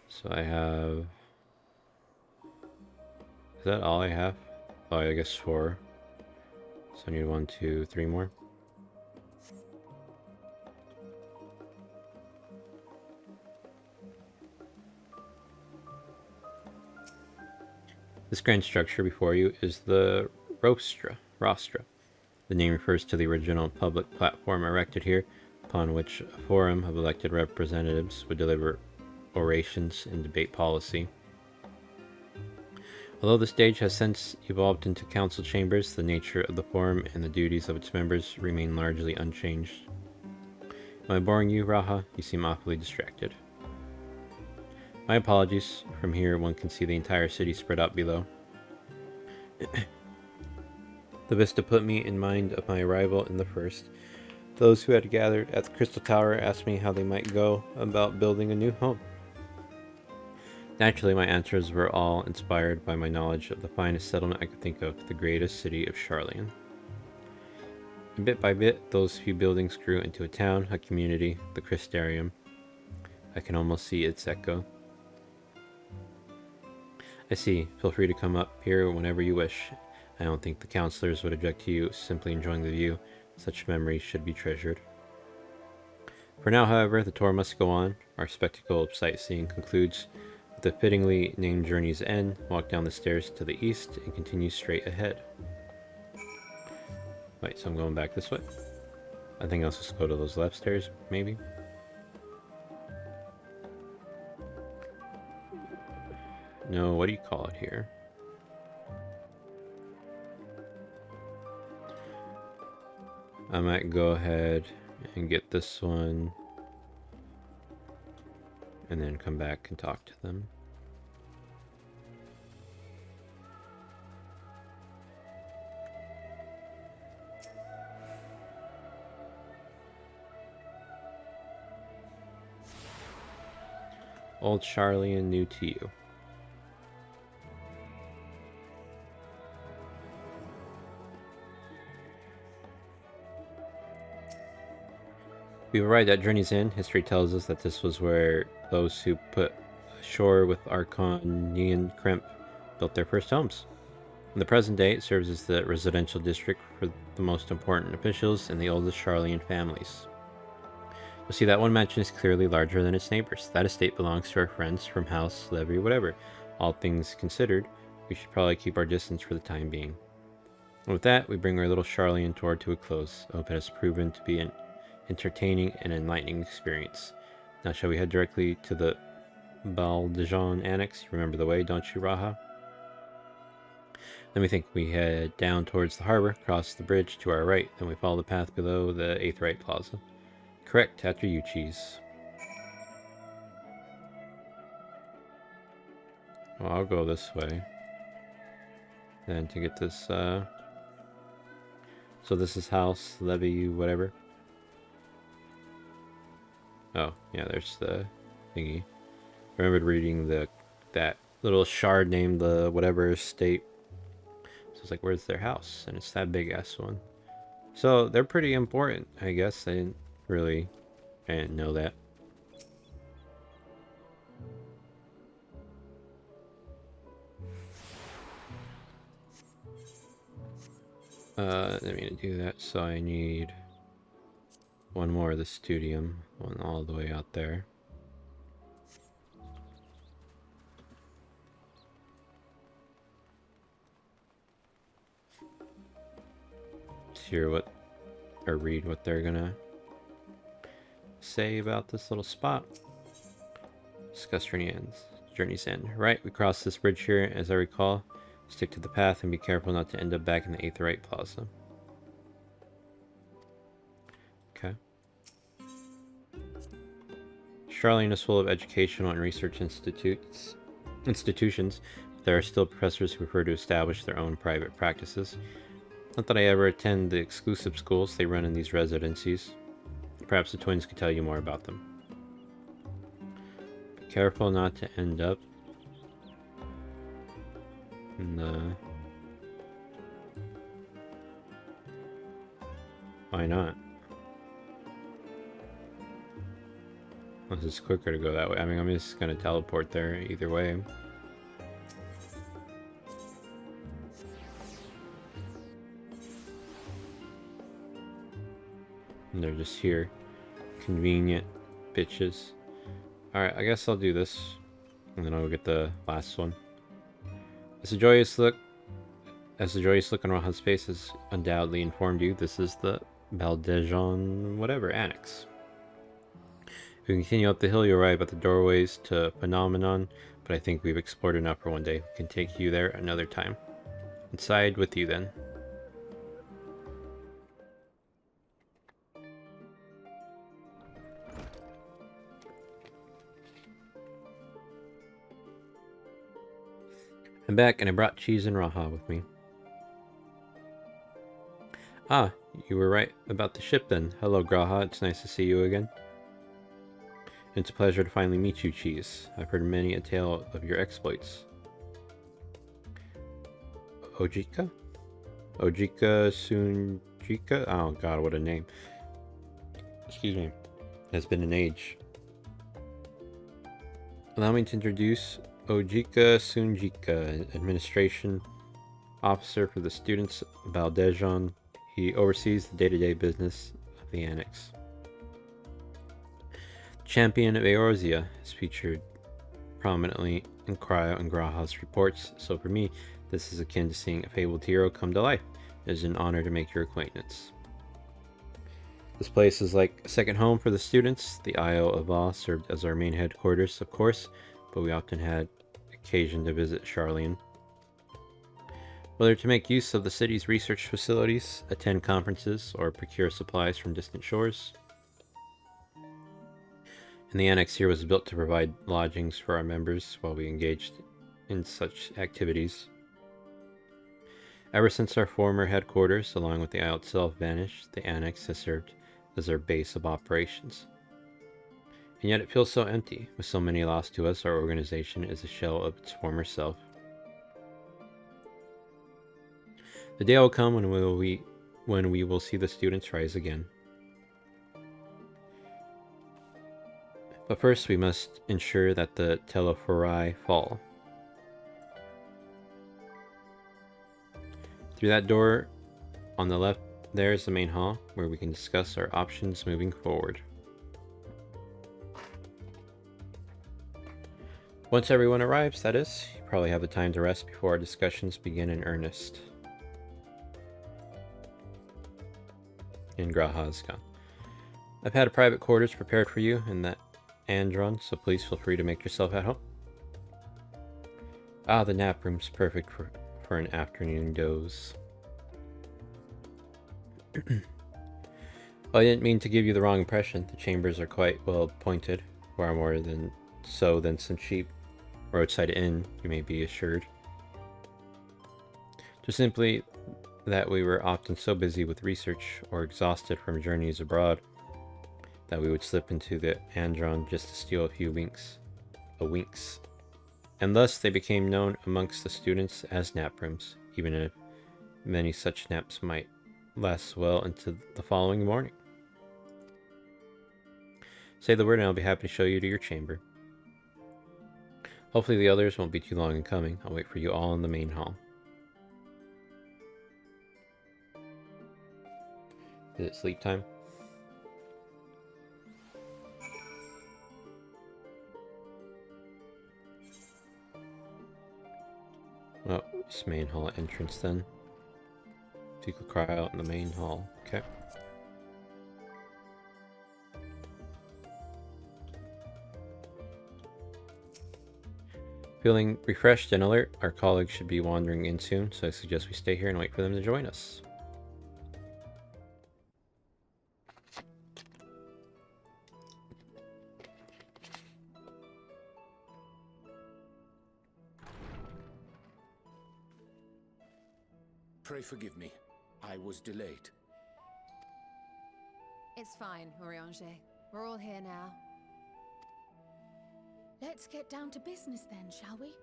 So I have... Is that all I have? Oh, I guess 4. So I need 1, 2, 3 more. This grand structure before you is the Rostra. The name refers to the original public platform erected here, upon which a forum of elected representatives would deliver orations and debate policy. Although the stage has since evolved into council chambers, the nature of the forum and the duties of its members remain largely unchanged. Am I boring you, Raha? You seem awfully distracted. My apologies. From here, one can see the entire city spread out below. The vista put me in mind of my arrival in the first. Those who had gathered at the Crystal Tower asked me how they might go about building a new home. Naturally, my answers were all inspired by my knowledge of the finest settlement I could think of, the greatest city of Charlian. And bit by bit, those few buildings grew into a town, a community, the Crystarium. I can almost see its echo. I see. Feel free to come up here whenever you wish. I don't think the counselors would object to you simply enjoying the view. Such memories should be treasured. For now, however, the tour must go on. Our spectacle of sightseeing concludes with the fittingly named journey's end. Walk down the stairs to the east and continue straight ahead. Wait, so I'm going back this way? I think I'll just go to those left stairs, maybe? No, what do you call it here? I might go ahead and get this one and then come back and talk to them. Old Charlian, new to you. We've arrived at Journey's End. History tells us that this was where those who put ashore with Arconian Crimp built their first homes. In the present day, it serves as the residential district for the most important officials and the oldest Charlian families. You'll see that one mansion is clearly larger than its neighbors. That estate belongs to our friends from House, Levy, whatever. All things considered, we should probably keep our distance for the time being. And with that, we bring our little Charlian tour to a close. I hope it has proven to be an entertaining and enlightening experience. Now shall we head directly to the Baldejon Annex? You remember the way, don't you, Raha? Then we think we head down towards the harbor, cross the bridge to our right, then we follow the path below the Aetheryte Plaza. Correct, after you, Cheese. Well, I'll go this way. Then to get this, so this is House, Levy, whatever. Oh, yeah, there's the thingy. I remembered reading that little shard named the whatever estate. So it's like, where's their house? And it's that big ass one. So they're pretty important, I guess. I didn't know that. I didn't mean to do that, so I need one more of the studium, one all the way out there. Let's hear what, or read what they're gonna say about this little spot. Discuss journey's end. Right, we crossed this bridge here, as I recall. Stick to the path and be careful not to end up back in the Aetheryte Plaza. Okay. Charlian is full of educational and research institutions. There are still professors who prefer to establish their own private practices. Not that I ever attend the exclusive schools they run in these residencies. Perhaps the twins could tell you more about them. Be careful not to end up in the... Why not? Unless it's quicker to go that way. I mean, I'm just gonna teleport there either way. And they're just here. Convenient bitches. Alright, I guess I'll do this. And then I'll get the last one. As the joyous look on Raha's face has undoubtedly informed you, this is the Baldejon whatever annex. If we continue up the hill, you'll arrive at the doorways to Phenomenon, but I think we've explored enough for one day. We can take you there another time. Inside with you then. I'm back, and I brought Cheese and Raha with me. Ah, you were right about the ship then. Hello, Graha. It's nice to see you again. It's a pleasure to finally meet you, Cheese. I've heard many a tale of your exploits. Ojika? Ojika Sunjika? Oh god, what a name. Excuse me. Has been an age. Allow me to introduce Ojika Sunjika, Administration Officer for the students of Baldejon. He oversees the day-to-day business of the Annex. Champion of Eorzea is featured prominently in Cryo and Graha's reports, so for me, this is akin to seeing a fabled hero come to life. It is an honor to make your acquaintance. This place is like a second home for the students. The Isle of Awe served as our main headquarters, of course, but we often had occasion to visit Charlian. Whether to make use of the city's research facilities, attend conferences, or procure supplies from distant shores. And the annex here was built to provide lodgings for our members while we engaged in such activities. Ever since our former headquarters, along with the isle itself, vanished, the annex has served as our base of operations. And yet it feels so empty. With so many lost to us, our organization is a shell of its former self. The day will come when we will see the students rise again. But first, we must ensure that the Telephorai fall. Through that door on the left, there is the main hall, where we can discuss our options moving forward. Once everyone arrives, that is, you probably have the time to rest before our discussions begin in earnest. In Graha's gone. I've had private quarters prepared for you in that Andron, so please feel free to make yourself at home. Ah, the nap room's perfect for an afternoon doze. Well, I didn't mean to give you the wrong impression. The chambers are quite well appointed, far more than some cheap roadside inn, you may be assured. Just simply that we were often so busy with research or exhausted from journeys abroad that we would slip into the Andron just to steal a few winks. And thus they became known amongst the students as nap rooms, even if many such naps might last well into the following morning. Say the word and I'll be happy to show you to your chamber. Hopefully the others won't be too long in coming. I'll wait for you all in the main hall. Is it sleep time? Oh, it's main hall entrance then. So you could cry out in the main hall. Okay. Feeling refreshed and alert, our colleagues should be wandering in soon, so I suggest we stay here and wait for them to join us. Pray forgive me. I was delayed. It's fine, Oriange. We're all here now. Let's get down to business then, shall we?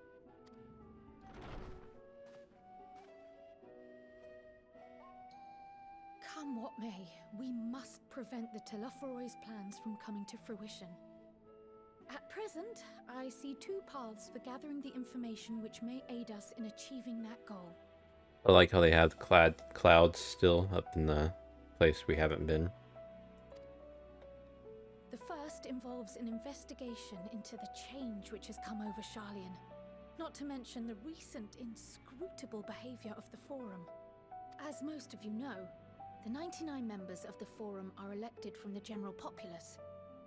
Come what may, we must prevent the Telephorei's plans from coming to fruition. At present, I see two paths for gathering the information which may aid us in achieving that goal. I like how they have clouds still up in the place we haven't been. The first involves an investigation into the change which has come over Charlian, not to mention the recent inscrutable behavior of the Forum. As most of you know, the 99 members of the Forum are elected from the general populace.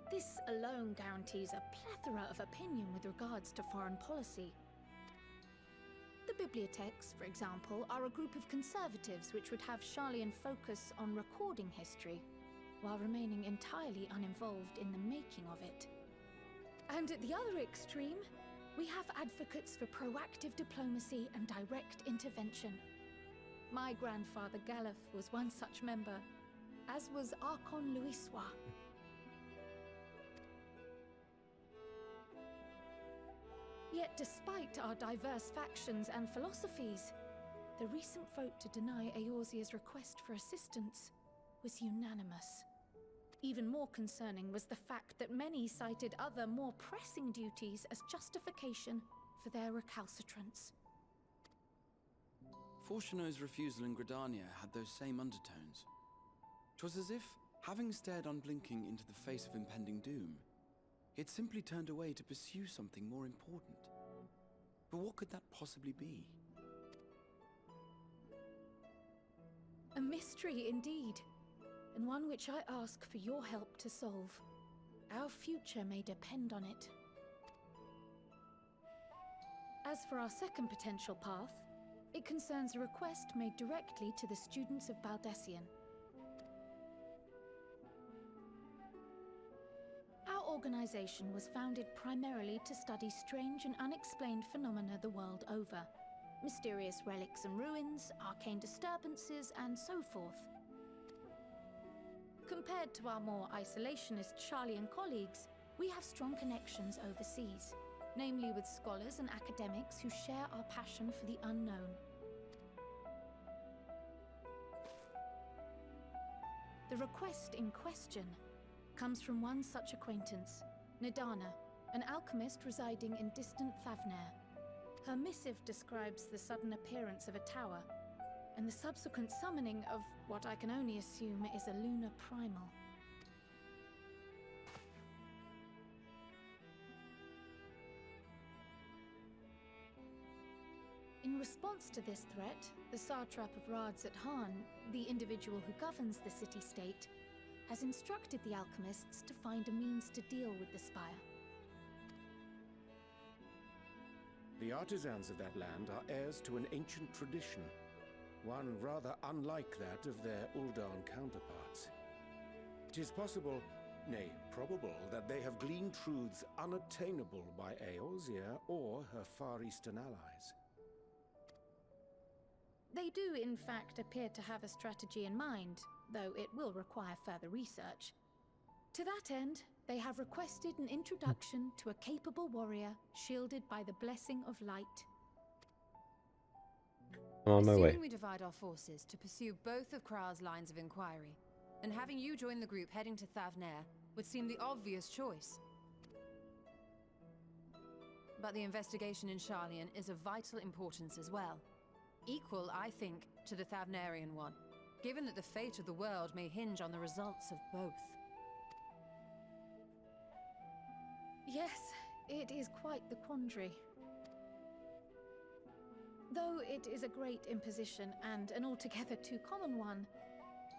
This alone guarantees a plethora of opinion with regards to foreign policy. The Bibliotheques, for example, are a group of conservatives which would have Charlian focus on recording history, while remaining entirely uninvolved in the making of it. And at the other extreme, we have advocates for proactive diplomacy and direct intervention. My grandfather Galef was one such member, as was Archon Louisois. Yet despite our diverse factions and philosophies, the recent vote to deny Eorzea's request for assistance was unanimous. Even more concerning was the fact that many cited other, more pressing duties as justification for their recalcitrance. Fortuno's refusal in Gridania had those same undertones. 'Twas as if, having stared unblinking into the face of impending doom, he had simply turned away to pursue something more important. But what could that possibly be? A mystery indeed, and one which I ask for your help to solve. Our future may depend on it. As for our second potential path, it concerns a request made directly to the students of Baldessian. Our organization was founded primarily to study strange and unexplained phenomena the world over. Mysterious relics and ruins, arcane disturbances, and so forth. Compared to our more isolationist Sharlayan colleagues, we have strong connections overseas, namely with scholars and academics who share our passion for the unknown. The request in question comes from one such acquaintance, Nidana, an alchemist residing in distant Thavnair. Her missive describes the sudden appearance of a tower, and the subsequent summoning of what I can only assume is a lunar primal. In response to this threat, the satrap of Rads at Han, the individual who governs the city-state, has instructed the alchemists to find a means to deal with the spire. The artisans of that land are heirs to an ancient tradition, one rather unlike that of their Uldan counterparts. It is possible, nay, probable, that they have gleaned truths unattainable by Eorzea or her Far Eastern allies. They do, in fact, appear to have a strategy in mind, though it will require further research. To that end, they have requested an introduction to a capable warrior shielded by the blessing of light. I'm on my way. Assuming we divide our forces to pursue both of Kral's lines of inquiry, and having you join the group heading to Thavnair would seem the obvious choice. But the investigation in Sharlayan is of vital importance as well. Equal, I think, to the Thavnairian one, given that the fate of the world may hinge on the results of both. Yes, it is quite the quandary. Though it is a great imposition and an altogether too common one,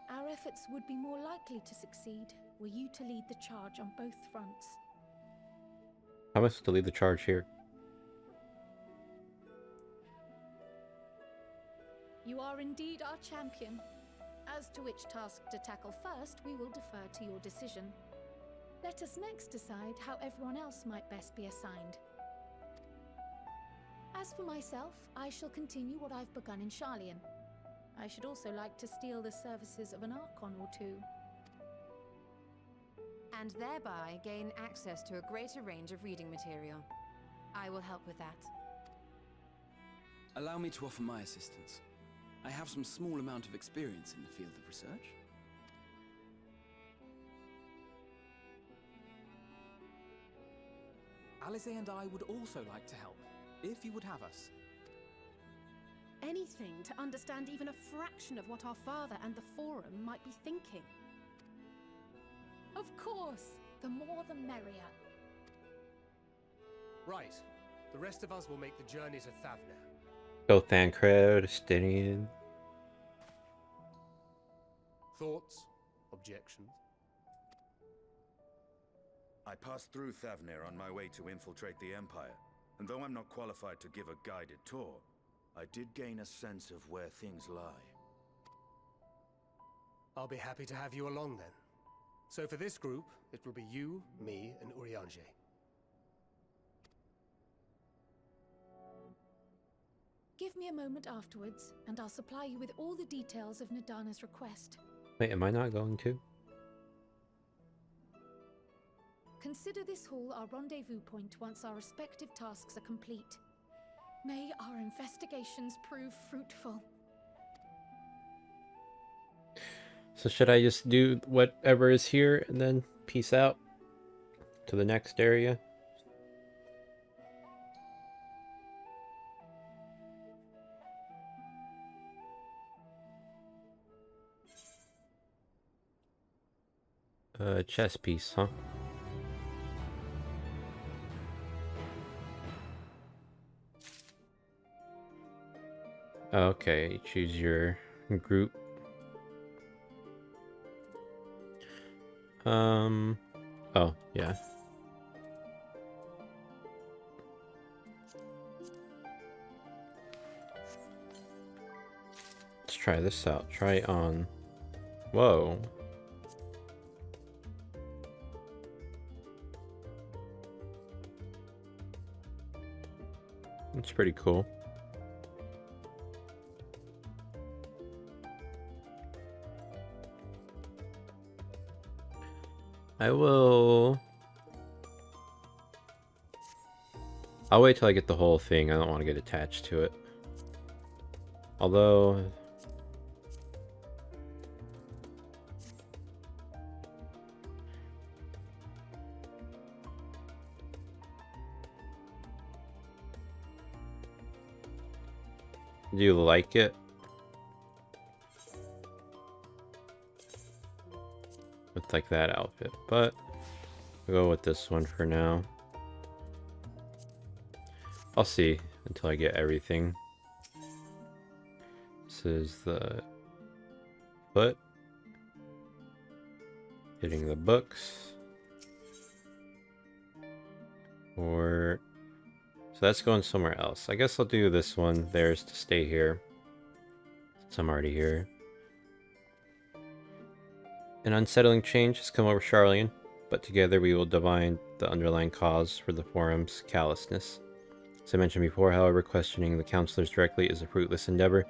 our efforts would be more likely to succeed were you to lead the charge on both fronts. How am I supposed to lead the charge here? You are indeed our champion. As to which task to tackle first, we will defer to your decision. Let us next decide how everyone else might best be assigned. As for myself, I shall continue what I've begun in Sharlayan. I should also like to steal the services of an Archon or two. And thereby gain access to a greater range of reading material. I will help with that. Allow me to offer my assistance. I have some small amount of experience in the field of research. Alice and I would also like to help, if you would have us. Anything to understand even a fraction of what our father and the Forum might be thinking. Of course, the more the merrier. Right. The rest of us will make the journey to Thavnair. Go Thancred, Stinian. Thoughts? Objections? I passed through Thavnair on my way to infiltrate the Empire, and though I'm not qualified to give a guided tour, I did gain a sense of where things lie. I'll be happy to have you along then. So for this group, it will be you, me, and Urianger. Give me a moment afterwards, and I'll supply you with all the details of Nidana's request. Wait, am I not going to? Consider this hall our rendezvous point once our respective tasks are complete. May our investigations prove fruitful. So should I just do whatever is here and then peace out to the next area? Chess piece, huh? Okay, choose your group. Oh, yeah. Let's try this out. Try on. Whoa. That's pretty cool. I'll wait till I get the whole thing. I don't want to get attached to it. Although... Do you like it? With like that outfit, but we'll go with this one for now. I'll see until I get everything. This is the foot. Hitting the books. Or... So that's going somewhere else. I guess I'll do this one. There's to stay here. Since I'm already here. An unsettling change has come over Charlian, but together we will divine the underlying cause for the Forum's callousness. As I mentioned before, however, questioning the counselors directly is a fruitless endeavor.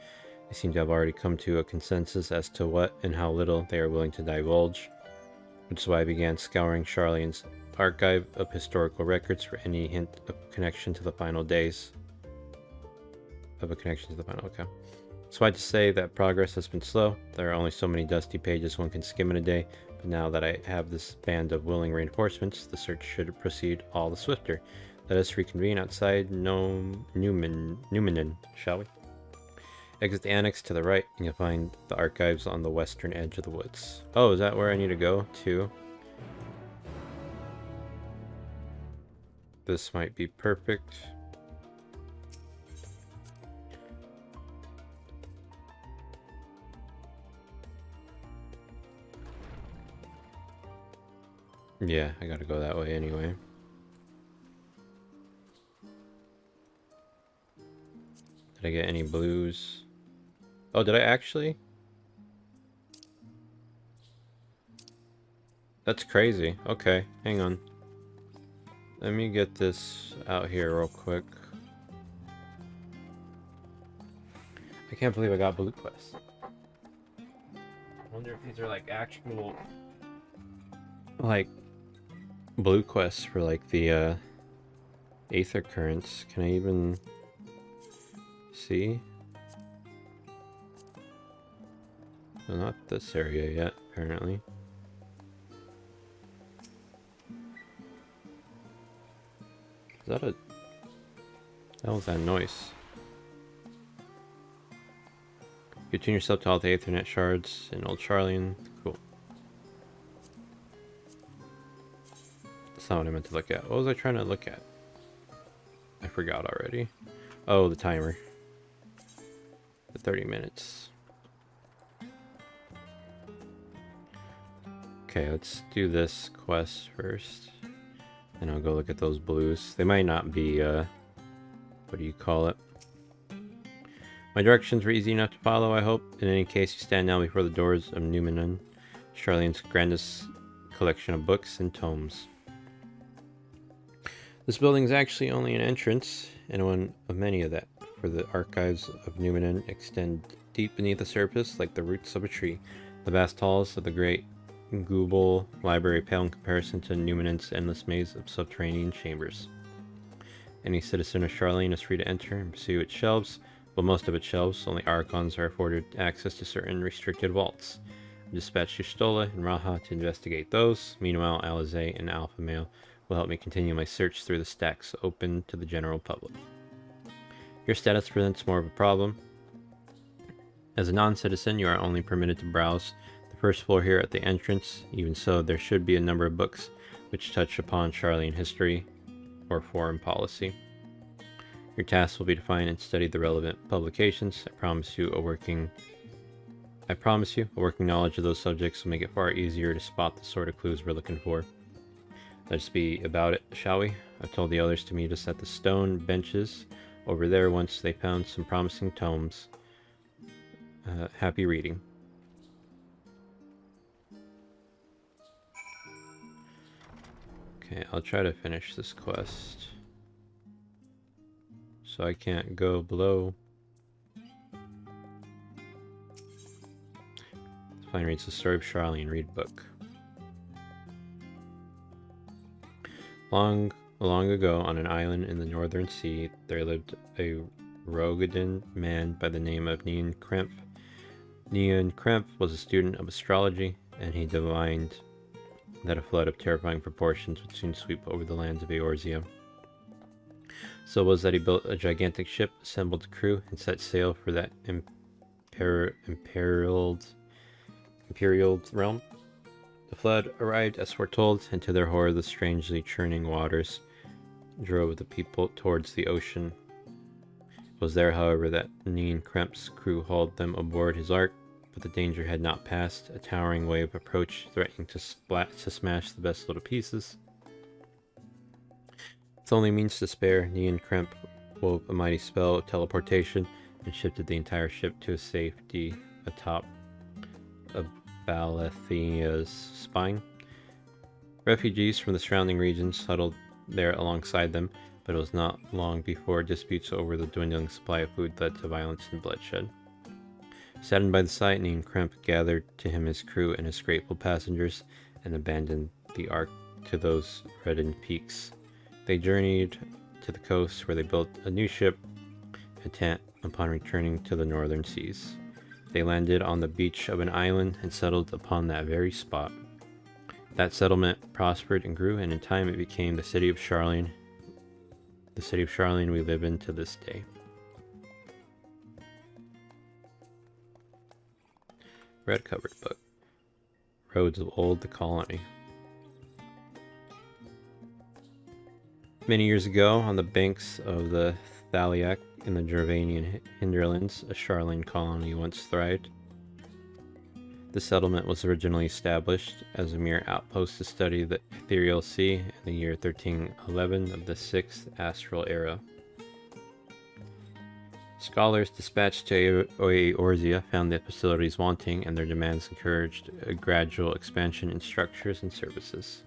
They seem to have already come to a consensus as to what and how little they are willing to divulge, which is why I began scouring Charlian's archive of historical records for any hint of connection to the final days. Okay. So I'd just say that progress has been slow. There are only so many dusty pages one can skim in a day, but now that I have this band of willing reinforcements, the search should proceed all the swifter. Let us reconvene outside Numenon, shall we? Exit the annex to the right, and you'll find the archives on the western edge of the woods. Oh, is that where I need to go to? This might be perfect. Yeah, I gotta go that way anyway. Did I get any blues? Oh, did I actually? That's crazy. Okay, hang on. Let me get this out here real quick. I can't believe I got blue quests. I wonder if these are like actual... like... blue quests for like the Aether Currents. Can I even... see? Well, not this area yet, apparently. Is that a... That was that noise. You tune yourself to all the Aethernet shards in Old Charlian. Cool. That's not what I meant to look at. What was I trying to look at? I forgot already. Oh, the timer. The 30 minutes. Okay, let's do this quest first. And I'll go look at those blues. They might not be, what do you call it? My directions were easy enough to follow, I hope. In any case, you stand now before the doors of Numenon, Charlian's grandest collection of books and tomes. This building is actually only an entrance, and one of many of that, for the archives of Numenon extend deep beneath the surface like the roots of a tree. The vast halls of the great Google library pale in comparison to Numenent's endless maze of subterranean chambers. Any citizen of Charlene is free to enter and pursue its shelves. Well, most of its shelves, only Archons are afforded access to certain restricted vaults. Dispatch Yustola and Raha to investigate those. Meanwhile, Alizé and Alpha Male will help me continue my search through the stacks open to the general public. Your status presents more of a problem. As a non-citizen, you are only permitted to browse the first floor here at the entrance. Even so, there should be a number of books which touch upon Charlene history or foreign policy. Your task will be to find and study the relevant publications. I promise you, a working knowledge of those subjects will make it far easier to spot the sort of clues we're looking for. Let's be about it, shall we? I've told the others to meet us at the stone benches over there once they found some promising tomes. Happy reading. Okay, I'll try to finish this quest. So I can't go below. Fine reads the story of Charlene. Read book. Long ago, on an island in the northern sea, there lived a Rogadan man by the name of Nian Kremp. Nian Kremp was a student of astrology, and he divined that a flood of terrifying proportions would soon sweep over the lands of Eorzea. So it was that he built a gigantic ship, assembled a crew, and set sail for that imperial realm. The flood arrived as foretold, and to their horror the strangely churning waters drove the people towards the ocean. It was there, however, that Nian Kremp's crew hauled them aboard his ark, but the danger had not passed. A towering wave approached, threatening to smash the vessel to pieces. With only means to spare, Nian Kremp wove a mighty spell of teleportation and shifted the entire ship to safety atop of Balethnia's spine. Refugees from the surrounding regions huddled there alongside them, but it was not long before disputes over the dwindling supply of food led to violence and bloodshed. Saddened by the sight, Nian Kremp gathered to him his crew and his grateful passengers and abandoned the ark to those reddened peaks. They journeyed to the coast where they built a new ship, intent upon returning to the northern seas. They landed on the beach of an island and settled upon that very spot. That settlement prospered and grew, and in time it became the city of Charlene. The city of Charlene we live in to this day. Red covered book. Roads of Old the Colony. Many years ago, on the banks of the Thaliak in the Gervanian hinterlands, a Charlene colony once thrived. The settlement was originally established as a mere outpost to study the ethereal sea in the year 1311 of the 6th astral era. Scholars dispatched to Eorzea found the facilities wanting, and their demands encouraged a gradual expansion in structures and services.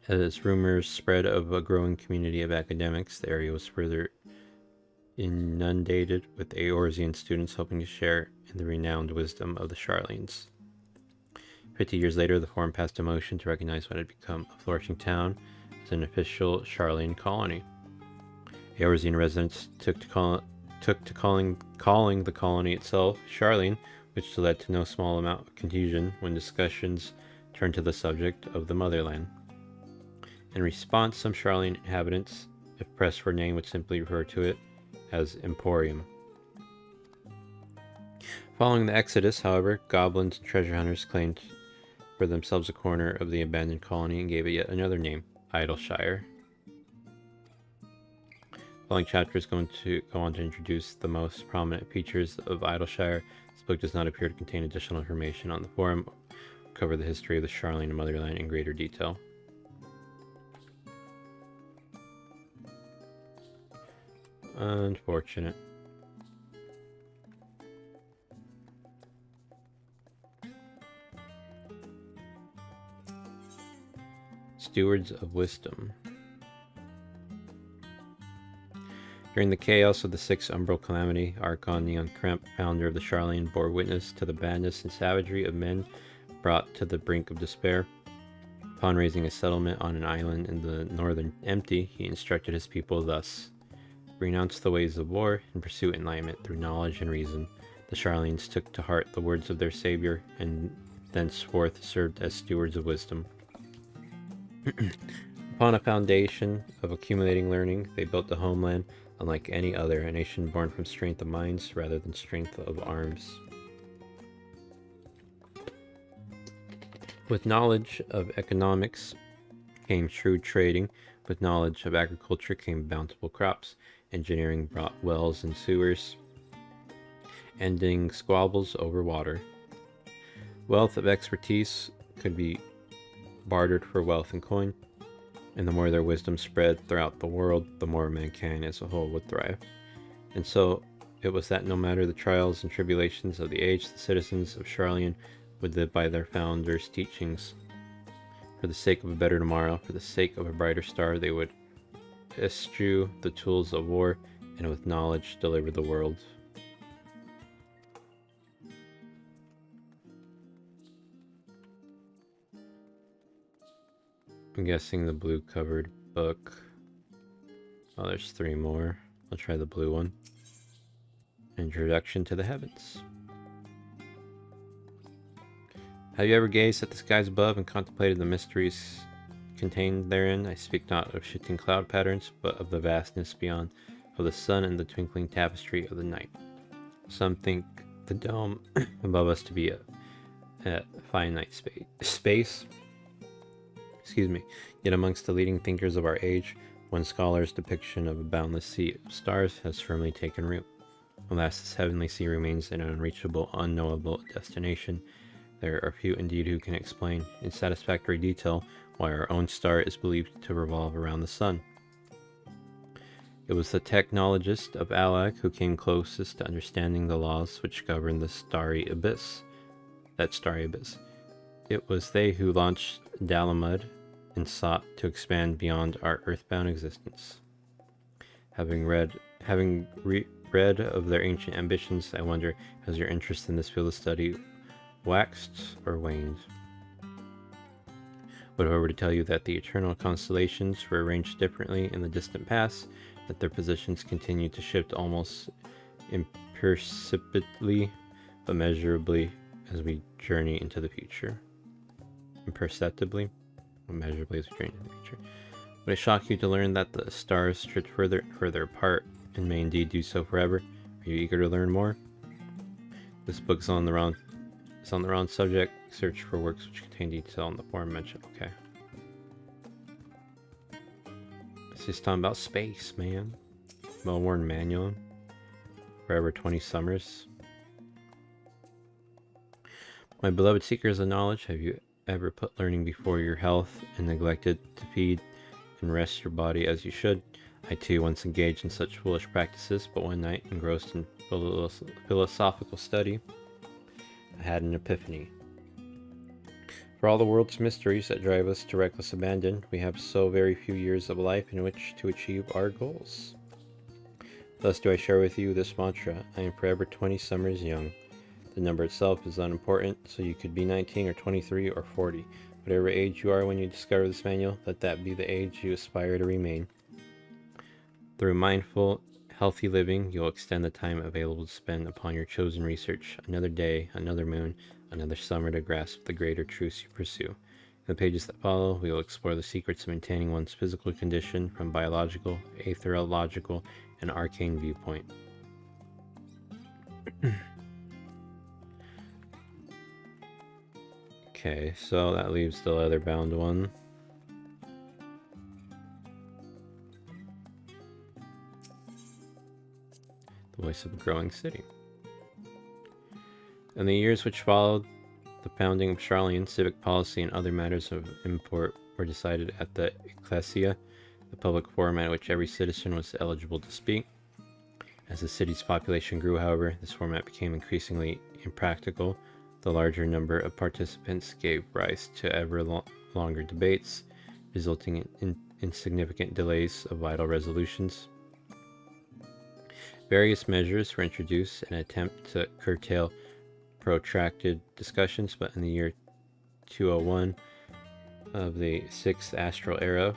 As rumors spread of a growing community of academics, the area was further inundated with Eorzean students hoping to share in the renowned wisdom of the Charlenes. 50 years later, the Forum passed a motion to recognize what had become a flourishing town as an official Charlene colony. Eorzean residents took to calling the colony itself Charlene, which led to no small amount of confusion when discussions turned to the subject of the motherland. In response, some Charlene inhabitants, if pressed for a name, would simply refer to it as Emporium. Following the Exodus, however, goblins and treasure hunters claimed for themselves a corner of the abandoned colony and gave it yet another name, Idleshire. The following chapter is going to go on to introduce the most prominent features of Idleshire. This book does not appear to contain additional information on the Forum or cover the history of the Charlene motherland in greater detail. Unfortunate. Stewards of Wisdom. During the chaos of the Sixth Umbral Calamity, Archon Nian Kremp, founder of the Charlene, bore witness to the madness and savagery of men brought to the brink of despair. Upon raising a settlement on an island in the northern empty, he instructed his people thus: renounce the ways of war and pursue enlightenment through knowledge and reason. The Charlians took to heart the words of their savior and thenceforth served as stewards of wisdom. Upon a foundation of accumulating learning, they built a homeland unlike any other, a nation born from strength of minds rather than strength of arms. With knowledge of economics came shrewd trading. With knowledge of agriculture came bountiful crops. Engineering brought wells and sewers, ending squabbles over water. Wealth of expertise could be bartered for wealth and coin, and the more their wisdom spread throughout the world, the more mankind as a whole would thrive. And so it was that no matter the trials and tribulations of the age, the citizens of Charlian would live by their founders' teachings. For the sake of a better tomorrow, for the sake of a brighter star, they would eschew the tools of war, and with knowledge deliver the world. I'm guessing the blue covered book. Oh, there's 3 more. I'll try the blue one. Introduction to the Heavens. Have you ever gazed at the skies above and contemplated the mysteries contained therein? I speak not of shifting cloud patterns, but of the vastness beyond, of the sun and the twinkling tapestry of the night. Some think the dome above us to be a finite space. Excuse me. Yet amongst the leading thinkers of our age, one scholar's depiction of a boundless sea of stars has firmly taken root. Alas, this heavenly sea remains an unreachable, unknowable destination. There are few indeed who can explain in satisfactory detail why our own star is believed to revolve around the sun. It was the technologist of Alag who came closest to understanding the laws which govern the starry abyss. It was they who launched Dalamud and sought to expand beyond our earthbound existence. Having read of their ancient ambitions, I wonder, has your interest in this field of study waxed or waned? But if I were to tell you that the eternal constellations were arranged differently in the distant past, that their positions continue to shift almost imperceptibly but measurably as we journey into the future. Imperceptibly but measurably as we journey into the future. Would it shock you to learn that the stars drift further and further apart and may indeed do so forever? Are you eager to learn more? This book is on the wrong subject. Search for works which contain detail in the form mentioned. Okay. It's just talking about space, man. Well-worn manual. Forever 20 summers. My beloved seekers of knowledge, have you ever put learning before your health and neglected to feed and rest your body as you should? I too once engaged in such foolish practices, but one night, engrossed in philosophical study, I had an epiphany. For all the world's mysteries that drive us to reckless abandon, we have so very few years of life in which to achieve our goals. Thus do I share with you this mantra: I am forever 20 summers young. The number itself is unimportant, so you could be 19 or 23 or 40. Whatever age you are when you discover this manual, let that be the age you aspire to remain. Through mindful, healthy living, you'll extend the time available to spend upon your chosen research. Another day, another moon, another summer to grasp the greater truths you pursue. In the pages that follow, we will explore the secrets of maintaining one's physical condition from biological, aetherological, and arcane viewpoint. Okay, so that leaves the leather-bound one. The voice of a growing city. In the years which followed the founding of Charlian, civic policy and other matters of import were decided at the Ecclesia, the public forum at which every citizen was eligible to speak. As the city's population grew, however, this format became increasingly impractical. The larger number of participants gave rise to ever longer debates, resulting in insignificant delays of vital resolutions. Various measures were introduced in an attempt to curtail protracted discussions, but in the year 201 of the 6th Astral Era,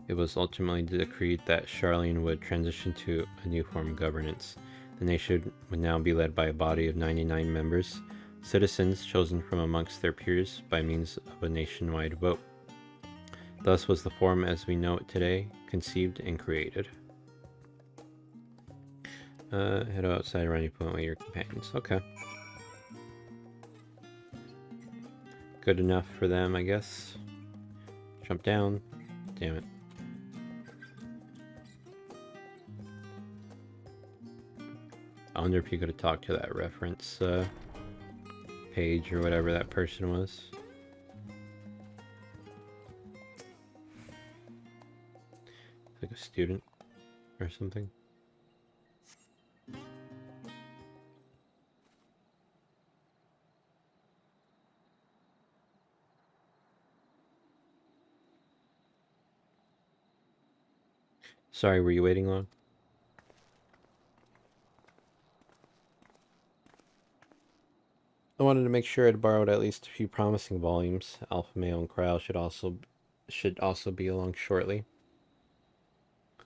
it was ultimately decreed that Charlian would transition to a new form of governance. The nation would now be led by a body of 99 members, citizens chosen from amongst their peers by means of a nationwide vote. Thus was the forum as we know it today conceived and created. Head outside around your point with your companions. Okay. Good enough for them, I guess. Jump down. Damn it. I wonder if you could have talked to that reference page or whatever that person was. Like a student or something. Sorry, were you waiting long? I wanted to make sure I'd borrowed at least a few promising volumes. Alpha Male and Cryo should also be along shortly.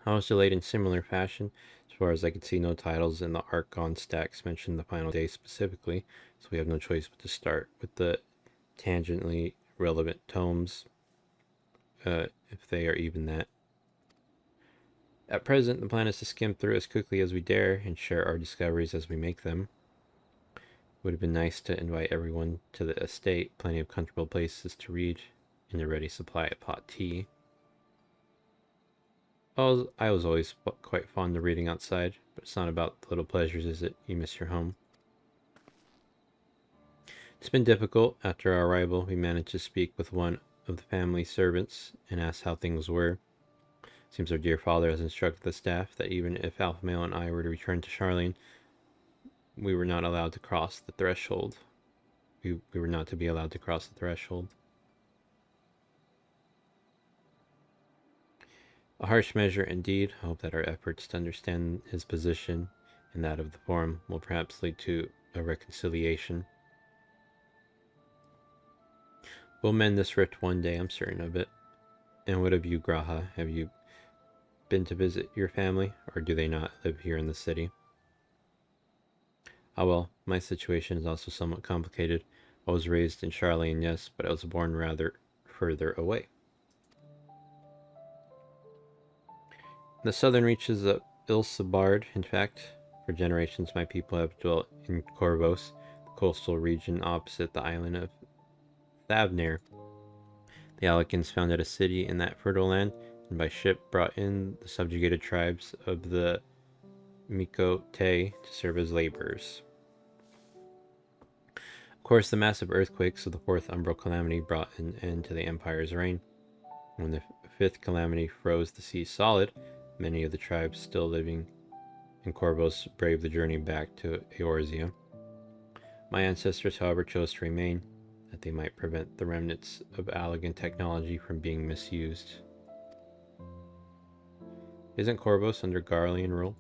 I was delayed in similar fashion. As far as I could see, no titles in the Archon stacks mention the final day specifically, so we have no choice but to start with the tangentially relevant tomes, if they are even that. At present, the plan is to skim through as quickly as we dare and share our discoveries as we make them. It would have been nice to invite everyone to the estate, plenty of comfortable places to read, and a ready supply of hot tea. I was always quite fond of reading outside, but it's not about the little pleasures, is it? You miss your home. It's been difficult. After our arrival, we managed to speak with one of the family servants and asked how things were. Seems our dear father has instructed the staff that even if Alpha Male and I were to return to Charlene, we were not allowed to cross the threshold. We were not to be allowed to cross the threshold. A harsh measure indeed. I hope that our efforts to understand his position and that of the forum will perhaps lead to a reconciliation. We'll mend this rift one day, I'm certain of it. And what of you, Graha? Have you been to visit your family, or do they not live here in the city? Ah well, my situation is also somewhat complicated. I was raised in Charlene, yes, but I was born rather further away. The southern reaches of Ilsabard, in fact. For generations my people have dwelt in Corvos, the coastal region opposite the island of Thavnir. The Alicans founded a city in that fertile land, and by ship brought in the subjugated tribes of the Mikote to serve as laborers. Of course, the massive earthquakes of the fourth umbral calamity brought an end to the Empire's reign. When the fifth calamity froze the sea solid, many of the tribes still living in Corvos braved the journey back to Eorzea. My ancestors, however, chose to remain, that they might prevent the remnants of Allagan technology from being misused. Isn't Corvos under Garlean rule?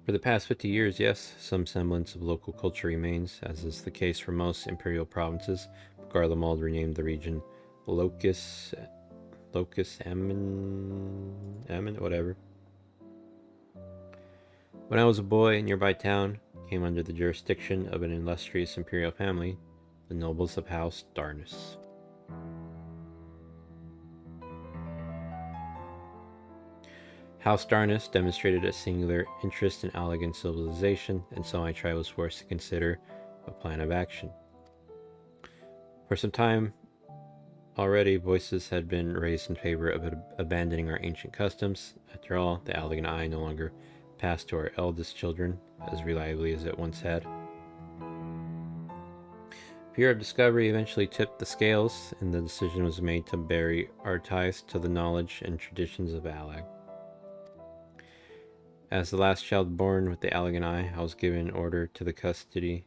For the past 50 years, yes, some semblance of local culture remains, as is the case for most imperial provinces. Garlemald renamed the region Locus Ammon, whatever. When I was a boy, a nearby town came under the jurisdiction of an illustrious imperial family, the nobles of House Darnus. House Darnus demonstrated a singular interest in Allagan civilization, and so my tribe was forced to consider a plan of action. For some time already, voices had been raised in favor of abandoning our ancient customs. After all, the Allagan eye no longer passed to our eldest children as reliably as it once had. Fear of discovery eventually tipped the scales, and the decision was made to bury our ties to the knowledge and traditions of Allag. As the last child born with the Allagan eye, I was given order to the custody.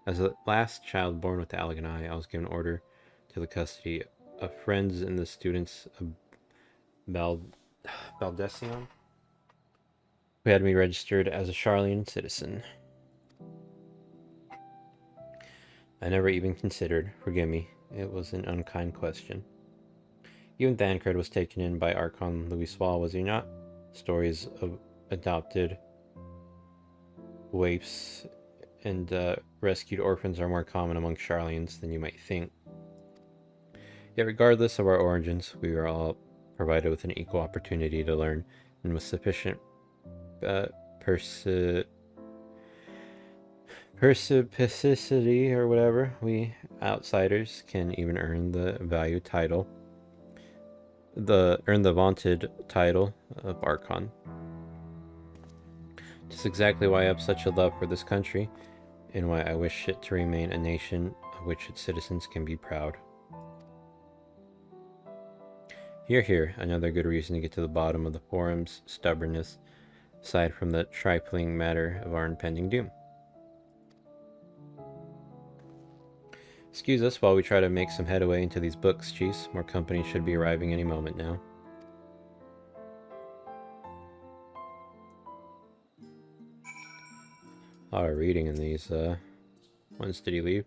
As the last child born with the Allagan eye, I was given order to the custody of friends and the students of Baldesion, who had me registered as a Charlian citizen. I never even considered. Forgive me. It was an unkind question. Even Thancred was taken in by Archon Louis Swall, was he not? Stories of adopted waifs and rescued orphans are more common among Sharlayans than you might think. Yet regardless of our origins, we are all provided with an equal opportunity to learn, and with sufficient perspicacity or whatever, we outsiders can even earn the vaunted title of Archon. Just exactly why I have such a love for this country, and why I wish it to remain a nation of which its citizens can be proud. Here, another good reason to get to the bottom of the Forum's stubbornness, aside from the trifling matter of our impending doom. Excuse us while we try to make some headway into these books, Chiefs. More company should be arriving any moment now. A lot of reading in these ones. Did he leave?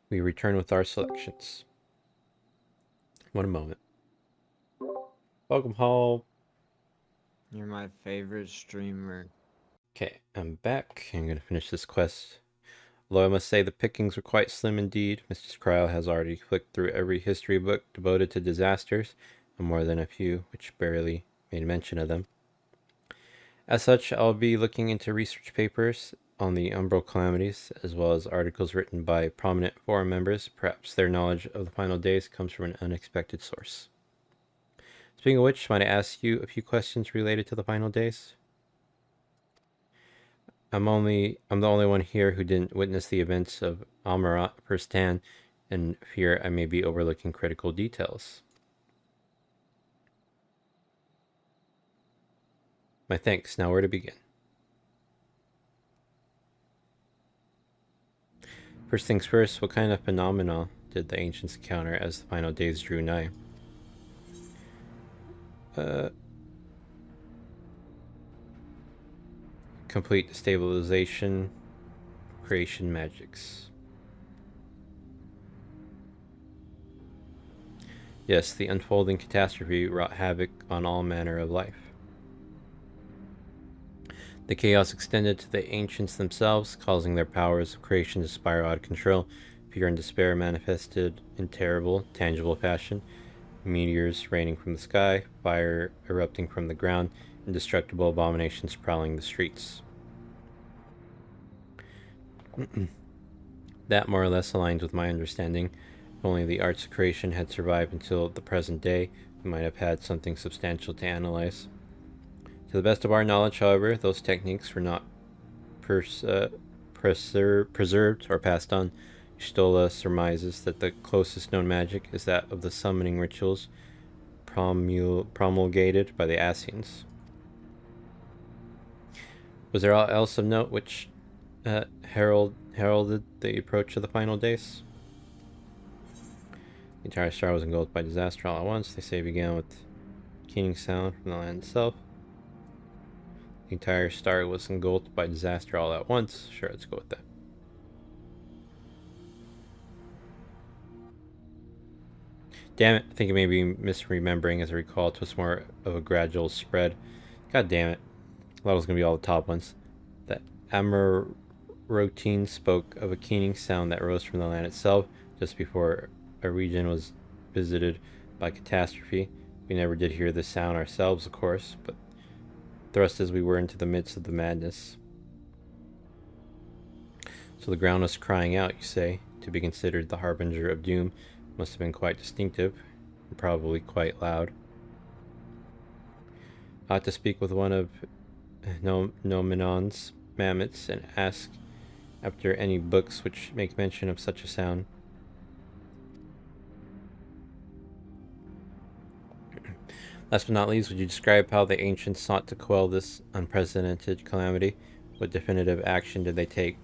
We return with our selections. One moment. Welcome home. You're my favorite streamer. Okay, I'm back. I'm going to finish this quest. Although I must say the pickings were quite slim indeed. Mr. Cryle has already flicked through every history book devoted to disasters, and more than a few which barely made mention of them. As such, I'll be looking into research papers on the Umbral calamities, as well as articles written by prominent forum members. Perhaps their knowledge of the final days comes from an unexpected source. Speaking of which, might I ask you a few questions related to the final days? I'm the only one here who didn't witness the events of Almarat firsthand, and fear I may be overlooking critical details. My thanks. Now where to begin? First things first, what kind of phenomena did the ancients encounter as the final days drew nigh? Complete destabilization, creation magics. Yes, the unfolding catastrophe wrought havoc on all manner of life. The chaos extended to the ancients themselves, causing their powers of creation to spiral out of control. Fear and despair manifested in terrible, tangible fashion. Meteors raining from the sky, fire erupting from the ground, indestructible abominations prowling the streets. That more or less aligned with my understanding. If only the arts of creation had survived until the present day, we might have had something substantial to analyze. To the best of our knowledge, however, those techniques were not preserved or passed on. Stola surmises that the closest known magic is that of the summoning rituals promulgated by the Ascians. Was there aught else of note which heralded the approach of the final days? The entire star was engulfed by disaster all at once. They say it began with keening sound from the land itself. The entire star was engulfed by disaster all at once. Sure, let's go with that. Damn it, I think I may be misremembering. As I recall, it was more of a gradual spread. God damn it. A lot was going to be all the top ones. The Amarotine spoke of a keening sound that rose from the land itself just before a region was visited by catastrophe. We never did hear this sound ourselves, of course, but thrust as we were into the midst of the madness. So the ground was crying out, you say, to be considered the harbinger of doom. Must have been quite distinctive, and probably quite loud. I ought to speak with one of Nomenon's mammoths and ask after any books which make mention of such a sound. Last but not least, would you describe how the ancients sought to quell this unprecedented calamity? What definitive action did they take?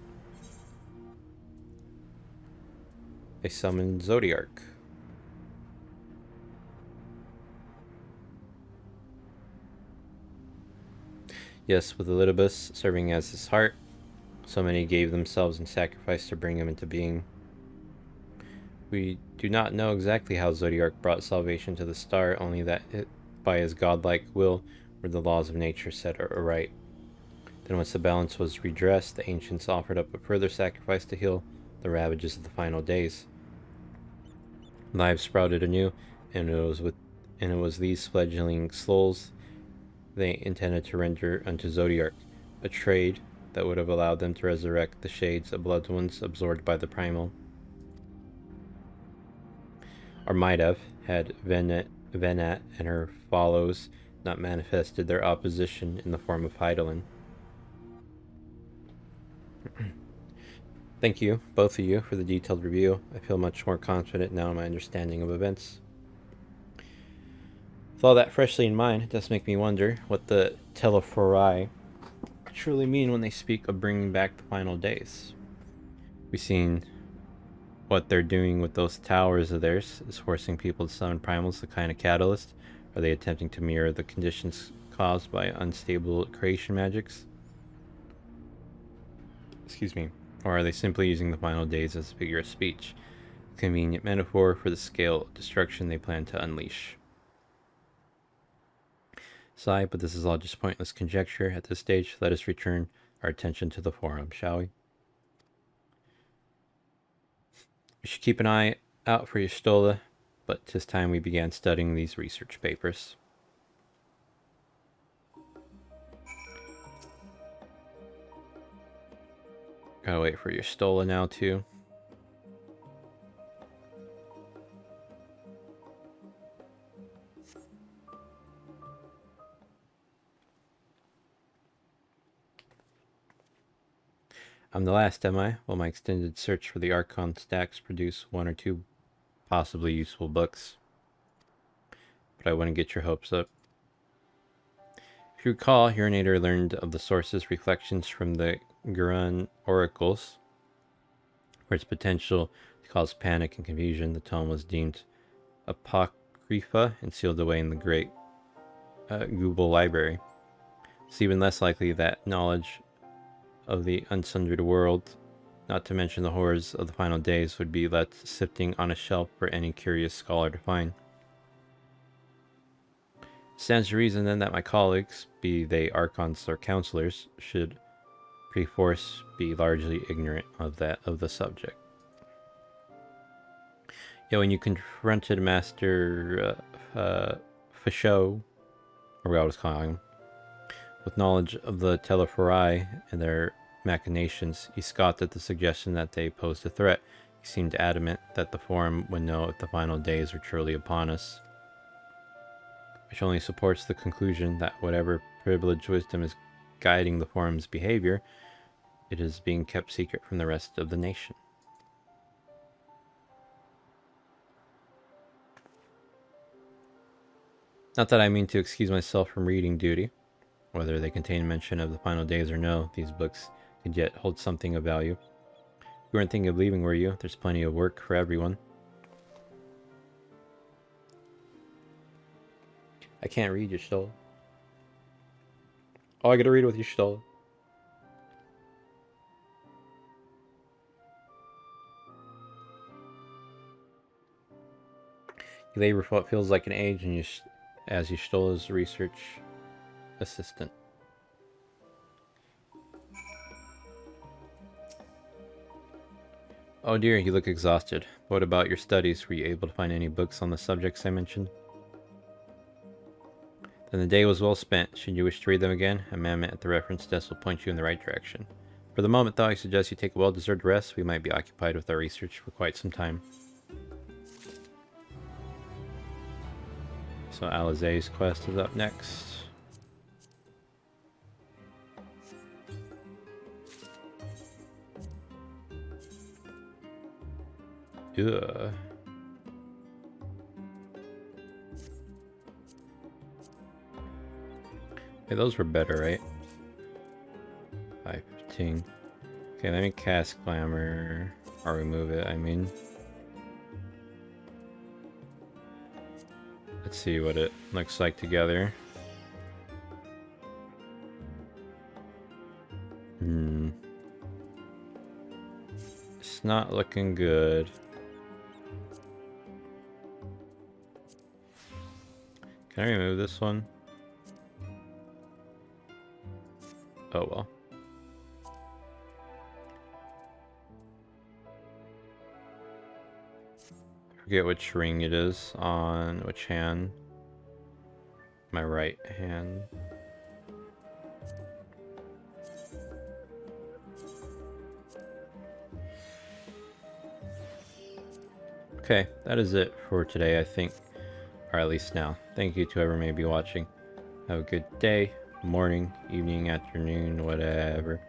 They summoned Zodiark. Yes, with Elidibus serving as his heart, so many gave themselves in sacrifice to bring him into being. We do not know exactly how Zodiark brought salvation to the star, only that by his godlike will were the laws of nature set aright. Then once the balance was redressed, the ancients offered up a further sacrifice to heal the ravages of the final days. Lives sprouted anew, and it was these fledgling souls they intended to render unto Zodiark, a trade that would have allowed them to resurrect the shades of blood ones absorbed by the primal. Or might have, had Venat and her follows not manifested their opposition in the form of Hydaelyn. Thank you, both of you, for the detailed review. I feel much more confident now in my understanding of events. With all that freshly in mind, it does make me wonder what the Telephori truly mean when they speak of bringing back the final days. We've seen what they're doing with those towers of theirs is forcing people to summon primals, the kind of catalyst. Are they attempting to mirror the conditions caused by unstable creation magics? Excuse me. Or are they simply using the final days as a figure of speech? A convenient metaphor for the scale of destruction they plan to unleash. Sigh, but this is all just pointless conjecture. At this stage, let us return our attention to the forum, shall we? We should keep an eye out for Y'shtola, but 'tis time we began studying these research papers. Gotta wait for Y'shtola now, too. I'm the last, am I? Will my extended search for the Archon stacks produce one or two possibly useful books? But I wouldn't get your hopes up. If you recall, Urinator learned of the source's reflections from the Gurun oracles. For its potential to cause panic and confusion, the tome was deemed apocrypha and sealed away in the great Google library. It's even less likely that knowledge of the unsundered world, not to mention the horrors of the final days, would be left sifting on a shelf for any curious scholar to find. Stands to reason then that my colleagues, be they archons or counselors, should perforce be largely ignorant of the subject. Yeah, when you confronted Master Fashot, or what I was calling him, with knowledge of the Telephori and their machinations, he scoffed at the suggestion that they posed a threat. He seemed adamant that the Forum would know if the final days were truly upon us, which only supports the conclusion that whatever privileged wisdom is guiding the Forum's behavior, it is being kept secret from the rest of the nation. Not that I mean to excuse myself from reading duty. Whether they contain mention of the final days or no, these books could yet hold something of value. You weren't thinking of leaving, were you? There's plenty of work for everyone. I can't read Y'shtola. Oh, I gotta read it with Y'shtola. You labor for what feels like an age and as Y'shtola's research assistant. Oh dear, you look exhausted. What about your studies? Were you able to find any books on the subjects I mentioned? Then the day was well spent. Should you wish to read them again, a man at the reference desk will point you in the right direction. For the moment, though, I suggest you take a well-deserved rest. We might be occupied with our research for quite some time. So Alizé's quest is up next. Ugh. Hey, those were better, right? 515. Okay, let me cast Glamour. Or remove it, I mean. Let's see what it looks like together. It's not looking good. Can I remove this one? Oh well. Forget which ring it is on which hand. My right hand. Okay, that is it for today, I think. Or at least now. Thank you to whoever may be watching. Have a good day, morning, evening, afternoon, whatever.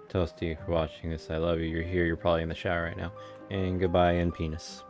Toasty for watching this. I love you. You're here. You're probably in the shower right now. And goodbye and penis.